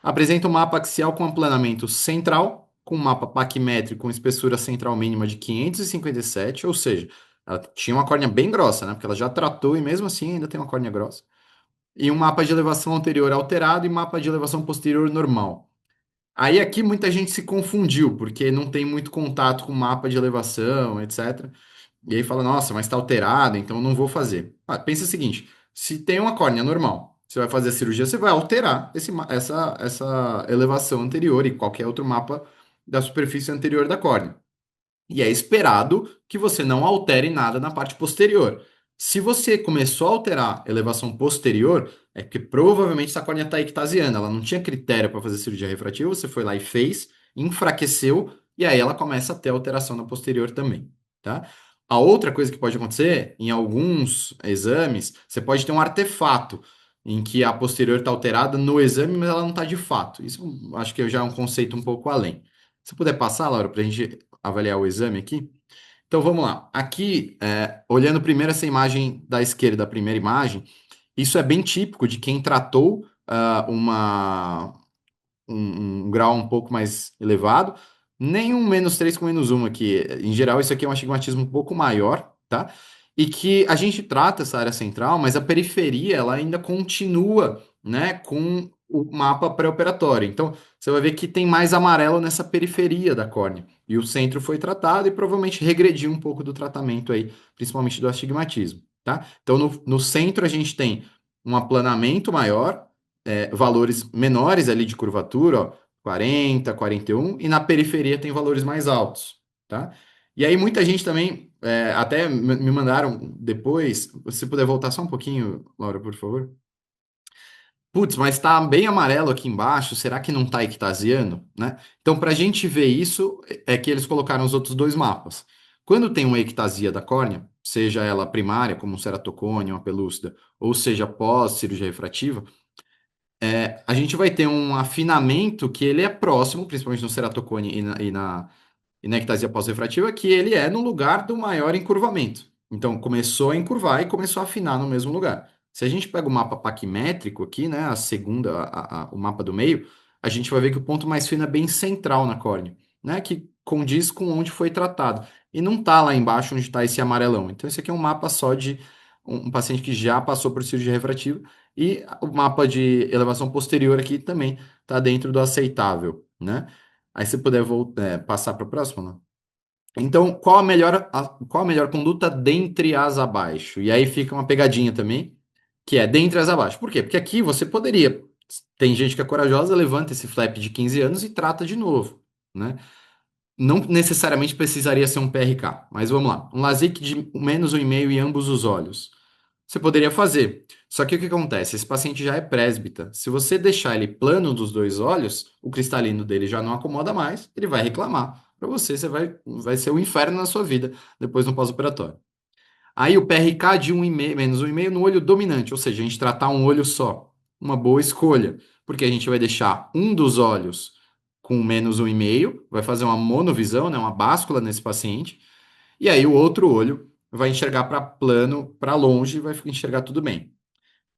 apresenta um mapa axial com aplanamento central, com um mapa paquimétrico com espessura central mínima de 557, ou seja, ela tinha uma córnea bem grossa, né? Porque ela já tratou e mesmo assim ainda tem uma córnea grossa. E um mapa de elevação anterior alterado e mapa de elevação posterior normal. Aí aqui muita gente se confundiu, porque não tem muito contato com mapa de elevação, etc. E aí fala, nossa, mas está alterado, então eu não vou fazer. Pensa o seguinte, se tem uma córnea normal, você vai fazer a cirurgia, você vai alterar essa elevação anterior e qualquer outro mapa da superfície anterior da córnea. E é esperado que você não altere nada na parte posterior. Se você começou a alterar a elevação posterior, é porque provavelmente essa córnea está ectasiana. Ela não tinha critério para fazer cirurgia refrativa, você foi lá e fez, enfraqueceu, e aí ela começa a ter alteração na posterior também, tá? A outra coisa que pode acontecer, em alguns exames, você pode ter um artefato em que a posterior está alterada no exame, mas ela não está de fato. Isso acho que já é um conceito um pouco além. Se puder passar, Laura, para a gente avaliar o exame aqui. Então vamos lá. Aqui, olhando primeiro essa imagem da esquerda, a primeira imagem, isso é bem típico de quem tratou um grau um pouco mais elevado. Nenhum -3 com -1 aqui. Em geral, isso aqui é um astigmatismo um pouco maior, tá? E que a gente trata essa área central, mas a periferia ela ainda continua, né, com o mapa pré-operatório. Então, você vai ver que tem mais amarelo nessa periferia da córnea. E o centro foi tratado e provavelmente regrediu um pouco do tratamento aí, principalmente do astigmatismo, tá? Então, no centro a gente tem um aplanamento maior, valores menores ali de curvatura, ó, 40, 41, e na periferia tem valores mais altos, tá? E aí muita gente também, até me mandaram depois, se puder voltar só um pouquinho, Laura, por favor. Putz, mas tá bem amarelo aqui embaixo, será que não tá ectasiano, né? Então, para a gente ver isso, é que eles colocaram os outros dois mapas. Quando tem uma ectasia da córnea, seja ela primária, como um ceratocone, uma pelúcida, ou seja pós-cirurgia refrativa, a gente vai ter um afinamento que ele é próximo, principalmente no ceratocone e na ectasia pós-refrativa, que ele é no lugar do maior encurvamento. Então, começou a encurvar e começou a afinar no mesmo lugar. Se a gente pega o mapa paquimétrico aqui, né, a segunda, o mapa do meio, a gente vai ver que o ponto mais fino é bem central na córnea, né, que condiz com onde foi tratado. E não está lá embaixo onde está esse amarelão. Então, esse aqui é um mapa só de um paciente que já passou por cirurgia refrativa e o mapa de elevação posterior aqui também está dentro do aceitável, né? Aí se puder passar para o próximo, né? Então, qual a melhor conduta dentre as abaixo? E aí fica uma pegadinha também, que é dentre as abaixo. Por quê? Porque aqui você poderia. Tem gente que é corajosa, levanta esse flap de 15 anos e trata de novo, né? Não necessariamente precisaria ser um PRK, mas vamos lá. Um LASIK de -1,5 em ambos os olhos. Você poderia fazer. Só que o que acontece? Esse paciente já é presbita. Se você deixar ele plano dos dois olhos, o cristalino dele já não acomoda mais, ele vai reclamar. Para você, vai ser um inferno na sua vida depois no pós-operatório. Aí o PRK de 1,5, menos 1,5 no olho dominante, ou seja, a gente tratar um olho só. Uma boa escolha, porque a gente vai deixar um dos olhos com menos 1,5, vai fazer uma monovisão, né, uma báscula nesse paciente, e aí o outro olho vai enxergar para plano, para longe, e vai enxergar tudo bem.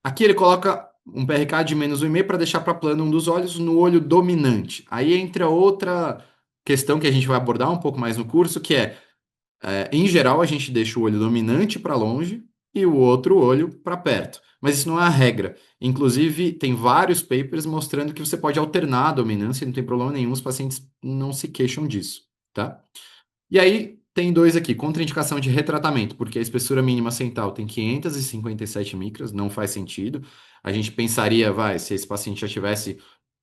Aqui ele coloca um PRK de menos 1,5 para deixar para plano um dos olhos no olho dominante. Aí entra outra questão que a gente vai abordar um pouco mais no curso, que em geral, a gente deixa o olho dominante para longe e o outro olho para perto. Mas isso não é a regra. Inclusive, tem vários papers mostrando que você pode alternar a dominância e não tem problema nenhum, os pacientes não se queixam disso, tá? E aí, tem dois aqui, contraindicação de retratamento, porque a espessura mínima central tem 557 micras, não faz sentido. A gente pensaria, se esse paciente já tivesse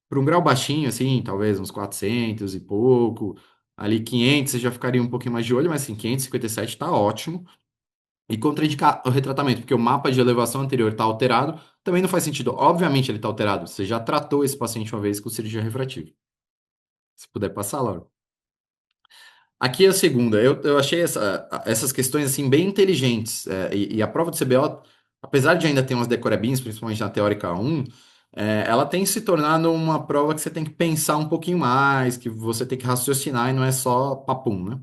para um grau baixinho, assim, talvez uns 400 e pouco, ali 500 você já ficaria um pouquinho mais de olho, mas assim, 557 está ótimo. E contraindicar o retratamento, porque o mapa de elevação anterior está alterado, também não faz sentido. Obviamente ele está alterado, você já tratou esse paciente uma vez com cirurgia refrativa. Se puder passar, Laura. Aqui é a segunda. Eu achei essas questões assim bem inteligentes. E a prova do CBO, apesar de ainda ter umas decorebinhas, principalmente na teórica 1, ela tem se tornado uma prova que você tem que pensar um pouquinho mais, que você tem que raciocinar e não é só papum, né?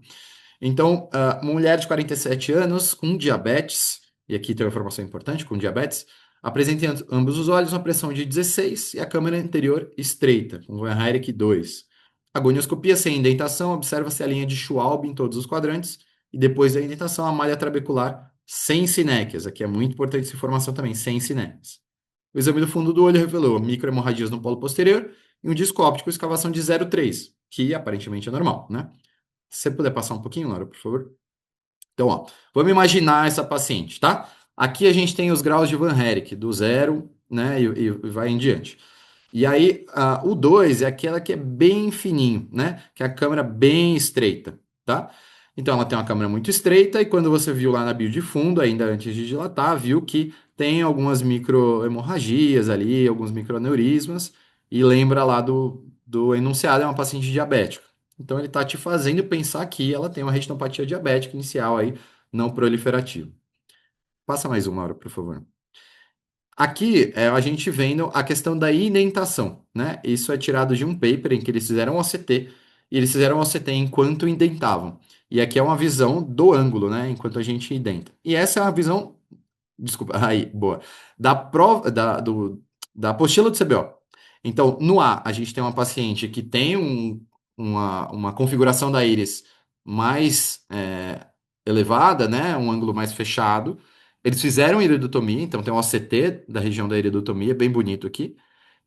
Então, mulher de 47 anos com diabetes, e aqui tem uma informação importante, com diabetes, apresenta em ambos os olhos uma pressão de 16 e a câmara anterior estreita, com Van Hayek 2. Agonioscopia sem indentação, observa-se a linha de Schwalbe em todos os quadrantes, e depois da indentação, a malha trabecular sem sinéquias. Aqui é muito importante essa informação também, sem sinéquias. O exame do fundo do olho revelou microhemorragias no polo posterior e um disco óptico escavação de 0,3, que aparentemente é normal, né? Se você puder passar um pouquinho, Laura, por favor. Então, ó, vamos imaginar essa paciente, tá? Aqui a gente tem os graus de Van Herk, do 0, né, e vai em diante. E aí, o 2 é aquela que é bem fininho, né? Que é a câmera bem estreita, tá? Então, ela tem uma câmera muito estreita e quando você viu lá na bio de fundo, ainda antes de dilatar, viu que tem algumas microhemorragias ali, alguns microaneurismas, e lembra lá do enunciado, é uma paciente diabética. Então, ele está te fazendo pensar que ela tem uma retinopatia diabética inicial aí, não proliferativa. Passa mais uma hora, por favor. Aqui a gente vendo a questão da indentação, né? Isso é tirado de um paper em que eles fizeram OCT, e eles fizeram OCT enquanto indentavam. E aqui é uma visão do ângulo, né? Enquanto a gente indenta. E essa é a visão, desculpa, aí, boa, da prova, da apostila do CBO. Então, no A, a gente tem uma paciente que tem uma configuração da íris mais elevada, né? Um ângulo mais fechado. Eles fizeram iridotomia, então tem um OCT da região da iridotomia, bem bonito aqui.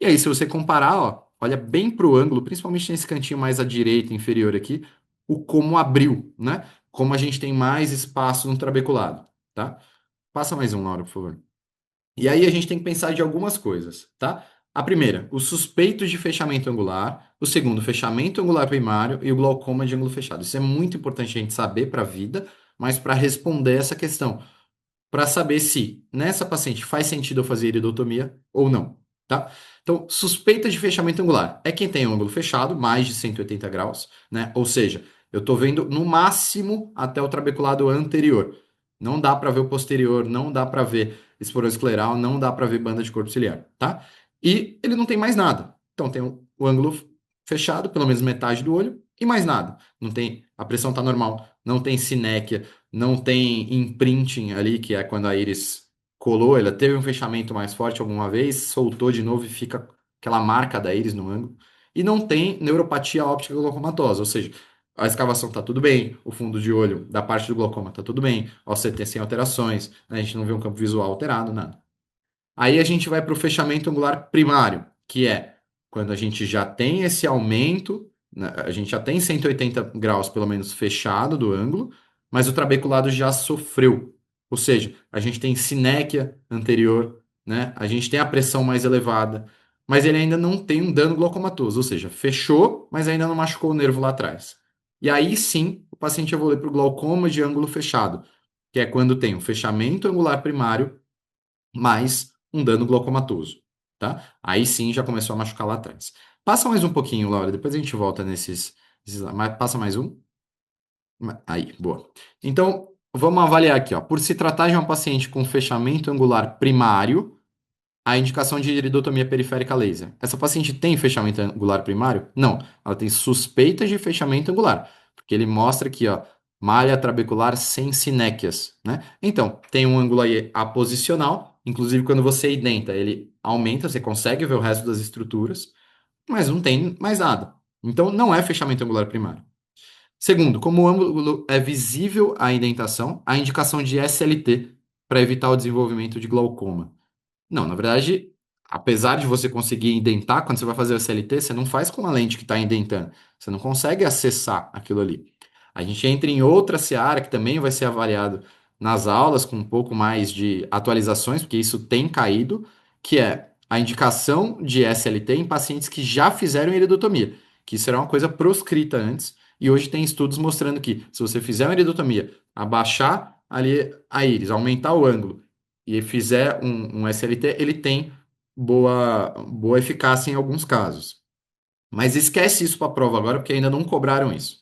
E aí, se você comparar, ó, olha bem para o ângulo, principalmente nesse cantinho mais à direita, inferior aqui, o como abriu, né? Como a gente tem mais espaço no trabeculado, tá? Passa mais um, Laura, por favor. E aí a gente tem que pensar de algumas coisas, tá? A primeira, os suspeitos de fechamento angular. O segundo, fechamento angular primário e o glaucoma de ângulo fechado. Isso é muito importante a gente saber para a vida, mas para responder essa questão para saber se nessa paciente faz sentido eu fazer iridotomia ou não, tá? Então, suspeita de fechamento angular é quem tem o ângulo fechado, mais de 180 graus, né? Ou seja, eu estou vendo no máximo até o trabeculado anterior. Não dá para ver o posterior, não dá para ver escleral, não dá para ver banda de corpo ciliar, tá? E ele não tem mais nada. Então, tem o ângulo fechado, pelo menos metade do olho, e mais nada. Não tem, a pressão está normal, não tem sinéquia, não tem imprinting ali, que é quando a íris colou, ela teve um fechamento mais forte alguma vez, soltou de novo e fica aquela marca da íris no ângulo. E não tem neuropatia óptica glaucomatosa, ou seja, a escavação está tudo bem, o fundo de olho da parte do glaucoma está tudo bem, o OCT sem alterações, né? A gente não vê um campo visual alterado, nada. Aí a gente vai para o fechamento angular primário, que é quando a gente já tem esse aumento, né, a gente já tem 180 graus pelo menos fechado do ângulo, mas o trabeculado já sofreu. Ou seja, a gente tem sinéquia anterior, né? A gente tem a pressão mais elevada, mas ele ainda não tem um dano glaucomatoso, ou seja, fechou, mas ainda não machucou o nervo lá atrás. E aí sim, o paciente evolui para o glaucoma de ângulo fechado, que é quando tem o fechamento angular primário mais um dano glaucomatoso, tá? Aí sim já começou a machucar lá atrás. Passa mais um pouquinho, Laura, depois a gente volta nesses passa mais um. Aí, boa. Então, vamos avaliar aqui, ó. Por se tratar de uma paciente com fechamento angular primário, a indicação de iridotomia periférica laser. Essa paciente tem fechamento angular primário? Não, ela tem suspeita de fechamento angular, porque ele mostra aqui, ó, malha trabecular sem sinéquias, né? Então, tem um ângulo aí aposicional, inclusive quando você identa, ele aumenta, você consegue ver o resto das estruturas, mas não tem mais nada. Então, não é fechamento angular primário. Segundo, como o ângulo é visível à indentação, a indicação de SLT para evitar o desenvolvimento de glaucoma. Não, na verdade, apesar de você conseguir indentar, quando você vai fazer o SLT, você não faz com uma lente que está indentando. Você não consegue acessar aquilo ali. A gente entra em outra seara que também vai ser avaliado nas aulas com um pouco mais de atualizações, porque isso tem caído, que é a indicação de SLT em pacientes que já fizeram iridotomia, que isso era uma coisa proscrita antes, e hoje tem estudos mostrando que se você fizer uma iridotomia, abaixar ali a íris, aumentar o ângulo e fizer um SLT, ele tem boa eficácia em alguns casos. Mas esquece isso para a prova agora, porque ainda não cobraram isso.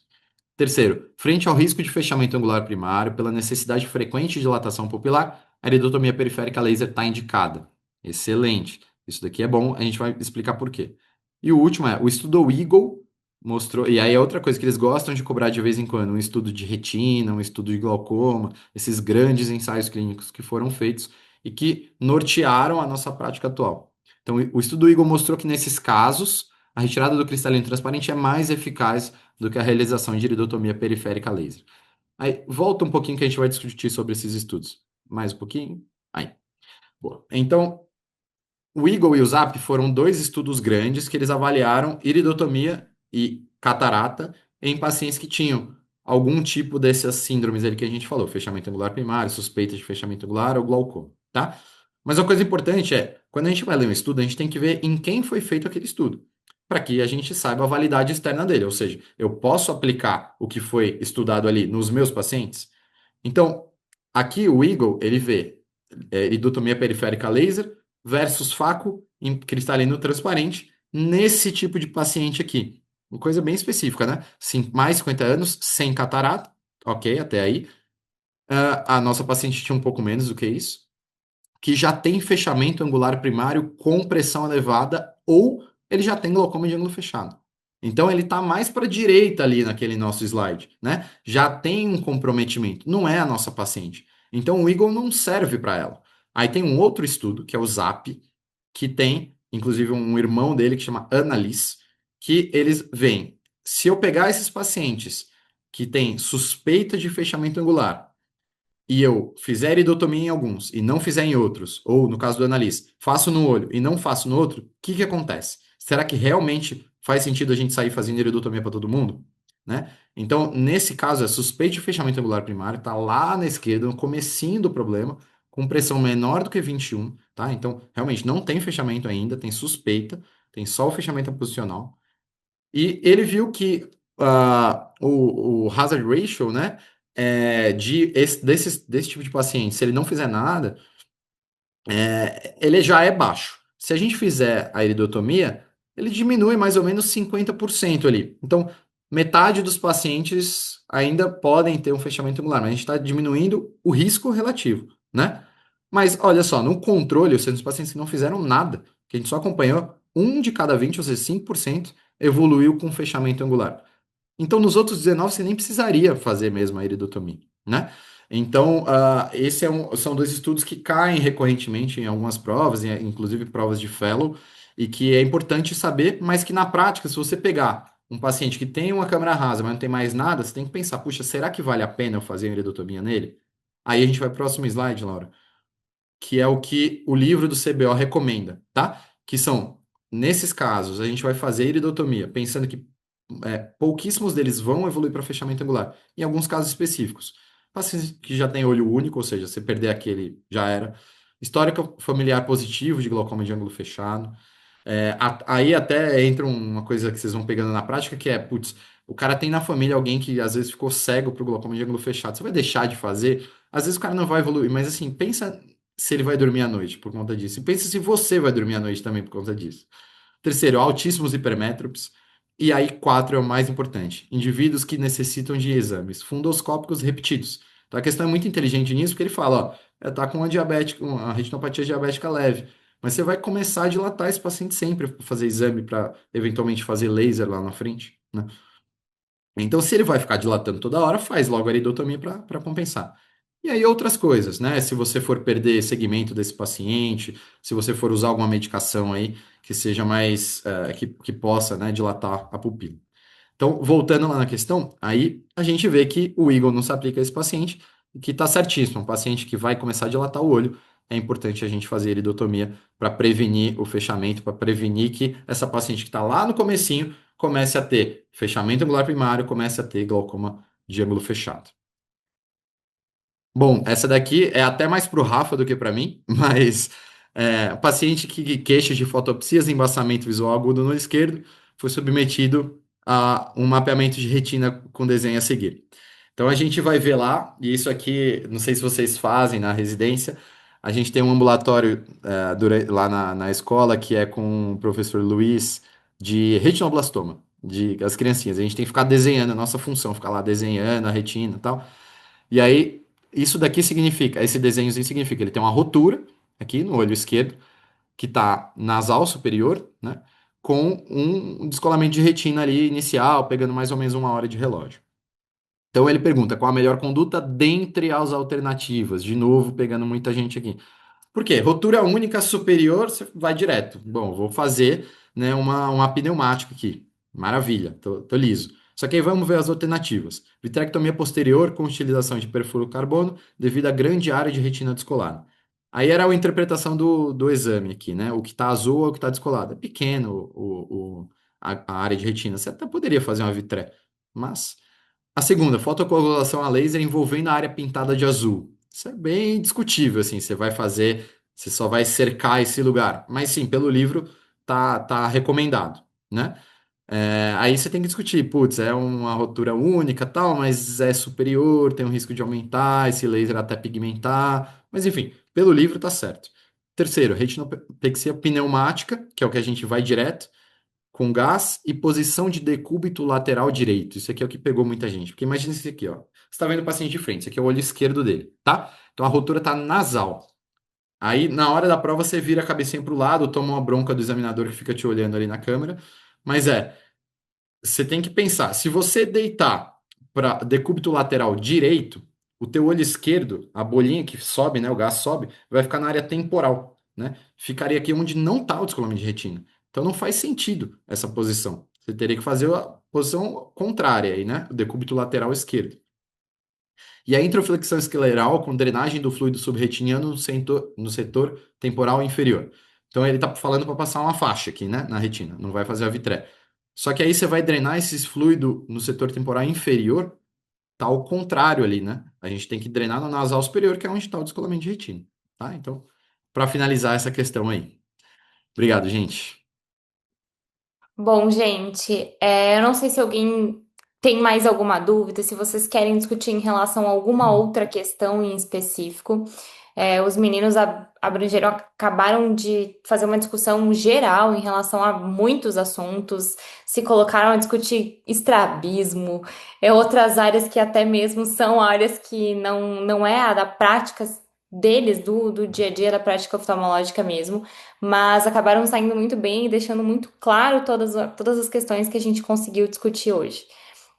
Terceiro, frente ao risco de fechamento angular primário, pela necessidade frequente de dilatação pupilar, a iridotomia periférica laser está indicada. Excelente. Isso daqui é bom, a gente vai explicar por quê. E o último é, o estudo Eagle mostrou, e aí é outra coisa que eles gostam de cobrar de vez em quando, um estudo de retina, um estudo de glaucoma, esses grandes ensaios clínicos que foram feitos e que nortearam a nossa prática atual. Então, o estudo Eagle mostrou que nesses casos, a retirada do cristalino transparente é mais eficaz do que a realização de iridotomia periférica laser. Aí, volta um pouquinho que a gente vai discutir sobre esses estudos. Mais um pouquinho. Aí. Boa. Então, o Eagle e o ZAP foram dois estudos grandes que eles avaliaram iridotomia e catarata em pacientes que tinham algum tipo dessas síndromes ali que a gente falou, fechamento angular primário, suspeita de fechamento angular ou glaucoma, tá? Mas uma coisa importante é, quando a gente vai ler um estudo, a gente tem que ver em quem foi feito aquele estudo, para que a gente saiba a validade externa dele, ou seja, eu posso aplicar o que foi estudado ali nos meus pacientes? Então, aqui o Eagle, ele vê iridotomia periférica laser versus faco em cristalino transparente nesse tipo de paciente aqui. Uma coisa bem específica, né? Mais 50 anos, sem catarata, ok, até aí. A nossa paciente tinha um pouco menos do que isso, que já tem fechamento angular primário com pressão elevada ou ele já tem glaucoma de ângulo fechado. Então ele está mais para a direita ali naquele nosso slide, né? Já tem um comprometimento, não é a nossa paciente. Então o Eagle não serve para ela. Aí tem um outro estudo, que é o ZAP, que tem, inclusive, um irmão dele que chama Annalise, que eles veem, se eu pegar esses pacientes que têm suspeita de fechamento angular e eu fizer iridotomia em alguns e não fizer em outros, ou no caso do analista, faço no olho e não faço no outro, o que que acontece? Será que realmente faz sentido a gente sair fazendo iridotomia para todo mundo? Né? Então, nesse caso, é suspeito de fechamento angular primário, está lá na esquerda, no comecinho do problema, com pressão menor do que 21, tá? Então, realmente não tem fechamento ainda, tem suspeita, tem só o fechamento posicional. E ele viu que o hazard ratio, né, desse tipo de paciente, se ele não fizer nada, ele já é baixo. Se a gente fizer a iridotomia, ele diminui mais ou menos 50% ali. Então, metade dos pacientes ainda podem ter um fechamento angular, mas a gente está diminuindo o risco relativo, né? Mas olha só, no controle, ou seja, nos pacientes que não fizeram nada, que a gente só acompanhou, 1 de cada 20, ou seja, 5%, evoluiu com fechamento angular. Então, nos outros 19, você nem precisaria fazer mesmo a iridotomia, né? Então, são dois estudos que caem recorrentemente em algumas provas, inclusive provas de fellow, e que é importante saber, mas que na prática, se você pegar um paciente que tem uma câmera rasa, mas não tem mais nada, você tem que pensar, puxa, será que vale a pena eu fazer a iridotomia nele? Aí a gente vai para o próximo slide, Laura, que é o que o livro do CBO recomenda, tá? Que são, nesses casos, a gente vai fazer iridotomia, pensando que pouquíssimos deles vão evoluir para fechamento angular, em alguns casos específicos. Pacientes que já tem olho único, ou seja, você perder aquele, já era. Histórico familiar positivo de glaucoma de ângulo fechado. Aí até entra uma coisa que vocês vão pegando na prática, que é, putz, o cara tem na família alguém que às vezes ficou cego pro glaucoma de ângulo fechado. Você vai deixar de fazer? Às vezes o cara não vai evoluir, mas assim, pensa se ele vai dormir à noite por conta disso. E pensa se você vai dormir à noite também por conta disso. Terceiro, altíssimos hipermétropes. E aí, 4 é o mais importante. Indivíduos que necessitam de exames fundoscópicos repetidos. Então a questão é muito inteligente nisso, porque ele fala, ó, tá com uma retinopatia diabética leve, mas você vai começar a dilatar esse paciente sempre para fazer exame, para eventualmente fazer laser lá na frente, né? Então, se ele vai ficar dilatando toda hora, faz logo a iridotomia para compensar. E aí outras coisas, né? Se você for perder segmento desse paciente, se você for usar alguma medicação aí que seja mais, que possa, né, dilatar a pupila. Então, voltando lá na questão, aí a gente vê que o Eagle não se aplica a esse paciente, que está certíssimo. Um paciente que vai começar a dilatar o olho, é importante a gente fazer iridotomia para prevenir o fechamento, para prevenir que essa paciente que está lá no comecinho comece a ter fechamento angular primário, comece a ter glaucoma de ângulo fechado. Bom, essa daqui é até mais para o Rafa do que para mim, mas paciente que queixa de fotopsias e embaçamento visual agudo no olho esquerdo foi submetido a um mapeamento de retina com desenho a seguir. Então a gente vai ver lá, e isso aqui, não sei se vocês fazem na residência, a gente tem um ambulatório lá na escola que é com o professor Luiz de retinoblastoma, de as criancinhas. A gente tem que ficar desenhando, a nossa função, ficar lá desenhando a retina e tal. E aí, isso daqui significa, esse desenhozinho significa, ele tem uma rotura aqui no olho esquerdo, que está nasal superior, né? Com um descolamento de retina ali inicial, pegando mais ou menos 1 hora de relógio. Então ele pergunta qual a melhor conduta dentre as alternativas. De novo, pegando muita gente aqui. Por quê? Rotura única superior, você vai direto. Bom, vou fazer, né, uma pneumática aqui. Maravilha, tô liso. Só que aí vamos ver as alternativas. Vitrectomia posterior com utilização de perfluorocarbono devido à grande área de retina descolada. Aí era a interpretação do exame aqui, né? O que está azul ou o que está descolado. É pequeno a área de retina. Você até poderia fazer uma vitré, mas... A segunda, fotocoagulação a laser envolvendo a área pintada de azul. Isso é bem discutível, assim, você só vai cercar esse lugar. Mas sim, pelo livro tá recomendado, né? Aí você tem que discutir, putz, é uma rotura única, tal, mas é superior, tem um risco de aumentar, esse laser até pigmentar. Mas enfim, pelo livro tá certo. Terceiro, retinopexia pneumática, que é o que a gente vai direto com gás e posição de decúbito lateral direito. Isso aqui é o que pegou muita gente. Porque imagina isso aqui, ó. Você está vendo o paciente de frente, isso aqui é o olho esquerdo dele, tá? Então a rotura tá nasal. Aí, na hora da prova, você vira a cabecinha para o lado, toma uma bronca do examinador que fica te olhando ali na câmera. Mas você tem que pensar, se você deitar para decúbito lateral direito, o teu olho esquerdo, a bolinha que sobe, né, o gás sobe, vai ficar na área temporal, né? Ficaria aqui onde não está o descolamento de retina. Então não faz sentido essa posição. Você teria que fazer a posição contrária aí, né? O decúbito lateral esquerdo. E a introflexão escleral com drenagem do fluido subretiniano no setor temporal inferior. Então ele está falando para passar uma faixa aqui, né, na retina, não vai fazer a vitré. Só que aí você vai drenar esses fluidos no setor temporal inferior, tá ao contrário ali, né? A gente tem que drenar no nasal superior, que é onde está o descolamento de retina, tá? Então, para finalizar essa questão aí. Obrigado, gente. Bom, gente, eu não sei se alguém tem mais alguma dúvida, se vocês querem discutir em relação a alguma outra questão em específico. Os meninos abrangeram, acabaram de fazer uma discussão geral em relação a muitos assuntos, se colocaram a discutir estrabismo, outras áreas que até mesmo são áreas que não é a da prática deles, do dia a dia, da prática oftalmológica mesmo, mas acabaram saindo muito bem e deixando muito claro todas as questões que a gente conseguiu discutir hoje.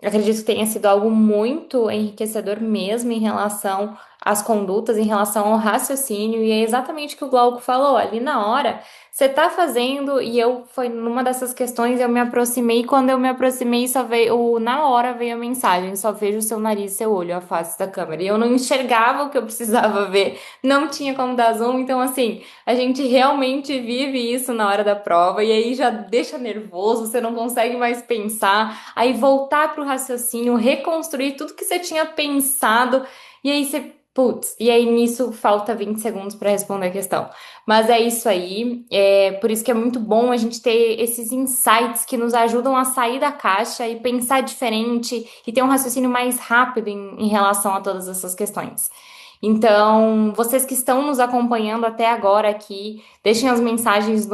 Eu acredito que tenha sido algo muito enriquecedor mesmo em relação às condutas, em relação ao raciocínio, e é exatamente o que o Glauco falou. Ali na hora, você tá fazendo, e foi numa dessas questões, eu me aproximei, e quando eu me aproximei, só veio, na hora veio a mensagem, só vejo o seu nariz e seu olho, a face da câmera. E eu não enxergava o que eu precisava ver, não tinha como dar zoom, então assim, a gente realmente vive isso na hora da prova, e aí já deixa nervoso, você não consegue mais pensar, aí voltar para o raciocínio, reconstruir tudo que você tinha pensado, e aí você, putz, e aí nisso falta 20 segundos para responder a questão. Mas é isso aí, por isso que é muito bom a gente ter esses insights que nos ajudam a sair da caixa e pensar diferente e ter um raciocínio mais rápido em relação a todas essas questões. Então, vocês que estão nos acompanhando até agora aqui, deixem as mensagens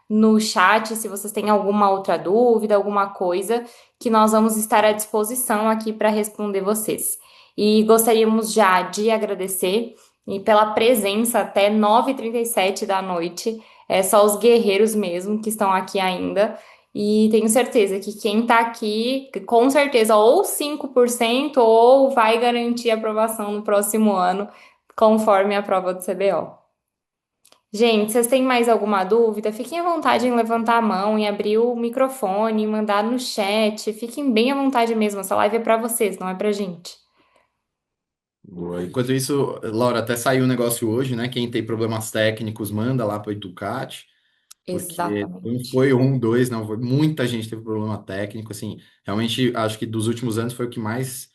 no chat se vocês têm alguma outra dúvida, alguma coisa, que nós vamos estar à disposição aqui para responder vocês. E gostaríamos já de agradecer e pela presença até 9h37 da noite. É só os guerreiros mesmo que estão aqui ainda. E tenho certeza que quem tá aqui, com certeza, ou 5% ou vai garantir aprovação no próximo ano, conforme a prova do CBO. Gente, vocês têm mais alguma dúvida? Fiquem à vontade em levantar a mão e abrir o microfone, mandar no chat. Fiquem bem à vontade mesmo. Essa live é para vocês, não é pra gente. Boa. Enquanto isso, Laura, até saiu um negócio hoje, né? Quem tem problemas técnicos, manda lá para o Educat, porque não Exatamente. foi um, dois, não, foi muita gente teve problema técnico, assim, realmente acho que dos últimos anos foi o que mais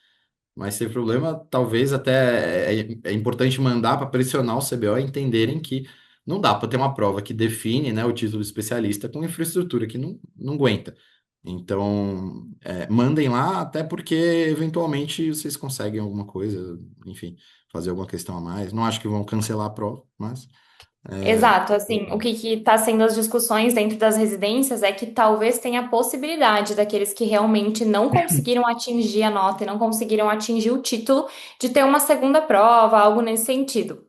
teve problema, talvez até é importante mandar para pressionar o CBO e entenderem que não dá para ter uma prova que define, né, o título de especialista com infraestrutura que não aguenta. Então, mandem lá, até porque eventualmente vocês conseguem alguma coisa, enfim, fazer alguma questão a mais. Não acho que vão cancelar a prova, mas. Exato, assim, o que está sendo as discussões dentro das residências é que talvez tenha a possibilidade daqueles que realmente não conseguiram atingir a nota e não conseguiram atingir o título de ter uma segunda prova, algo nesse sentido.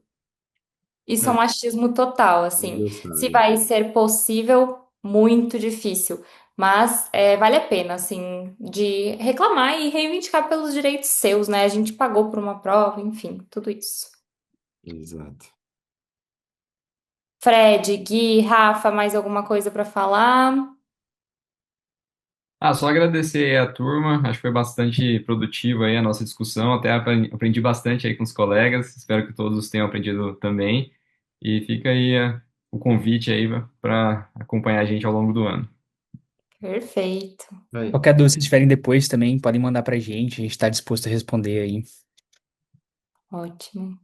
Isso é um É, achismo total, assim. Deus Se sabe. vai ser possível, muito difícil. Mas vale a pena, assim, de reclamar e reivindicar pelos direitos seus, né? A gente pagou por uma prova, enfim, tudo isso. Exato. Fred, Gui, Rafa, mais alguma coisa para falar? Ah, só agradecer aí a turma, acho que foi bastante produtiva aí a nossa discussão, até aprendi bastante aí com os colegas, espero que todos tenham aprendido também, e fica aí o convite aí para acompanhar a gente ao longo do ano. Perfeito. Aí. Qualquer dúvida que tiverem depois também, podem mandar pra gente está disposto a responder aí. Ótimo.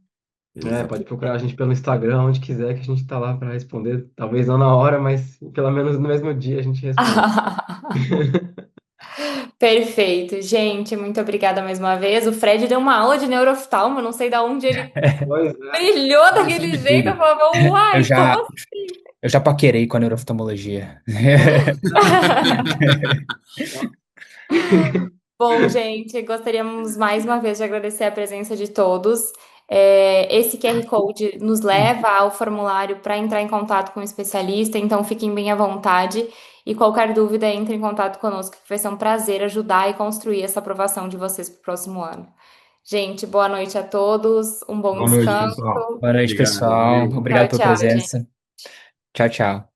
Pode Exato. procurar a gente pelo Instagram, onde quiser, que a gente tá lá para responder. Talvez não na hora, mas pelo menos no mesmo dia a gente responde. Perfeito, gente, muito obrigada mais uma vez. O Fred deu uma aula de neurooftalmo, não sei de onde ele Pois é, brilhou Ele daquele sabe jeito. Eu tudo. falava, Eu uai, como já, assim? eu já paquerei com a neuroftalmologia. Bom, gente, gostaríamos mais uma vez de agradecer a presença de todos. Esse QR Code nos leva ao formulário para entrar em contato com o especialista, então fiquem bem à vontade. E qualquer dúvida, entre em contato conosco, que vai ser um prazer ajudar e construir essa aprovação de vocês para o próximo ano. Gente, boa noite a todos, um bom Boa noite, descanso. pessoal. Boa noite, Obrigado, pessoal. valeu. Obrigado Tchau, pela tchau, gente. presença. Tchau, tchau.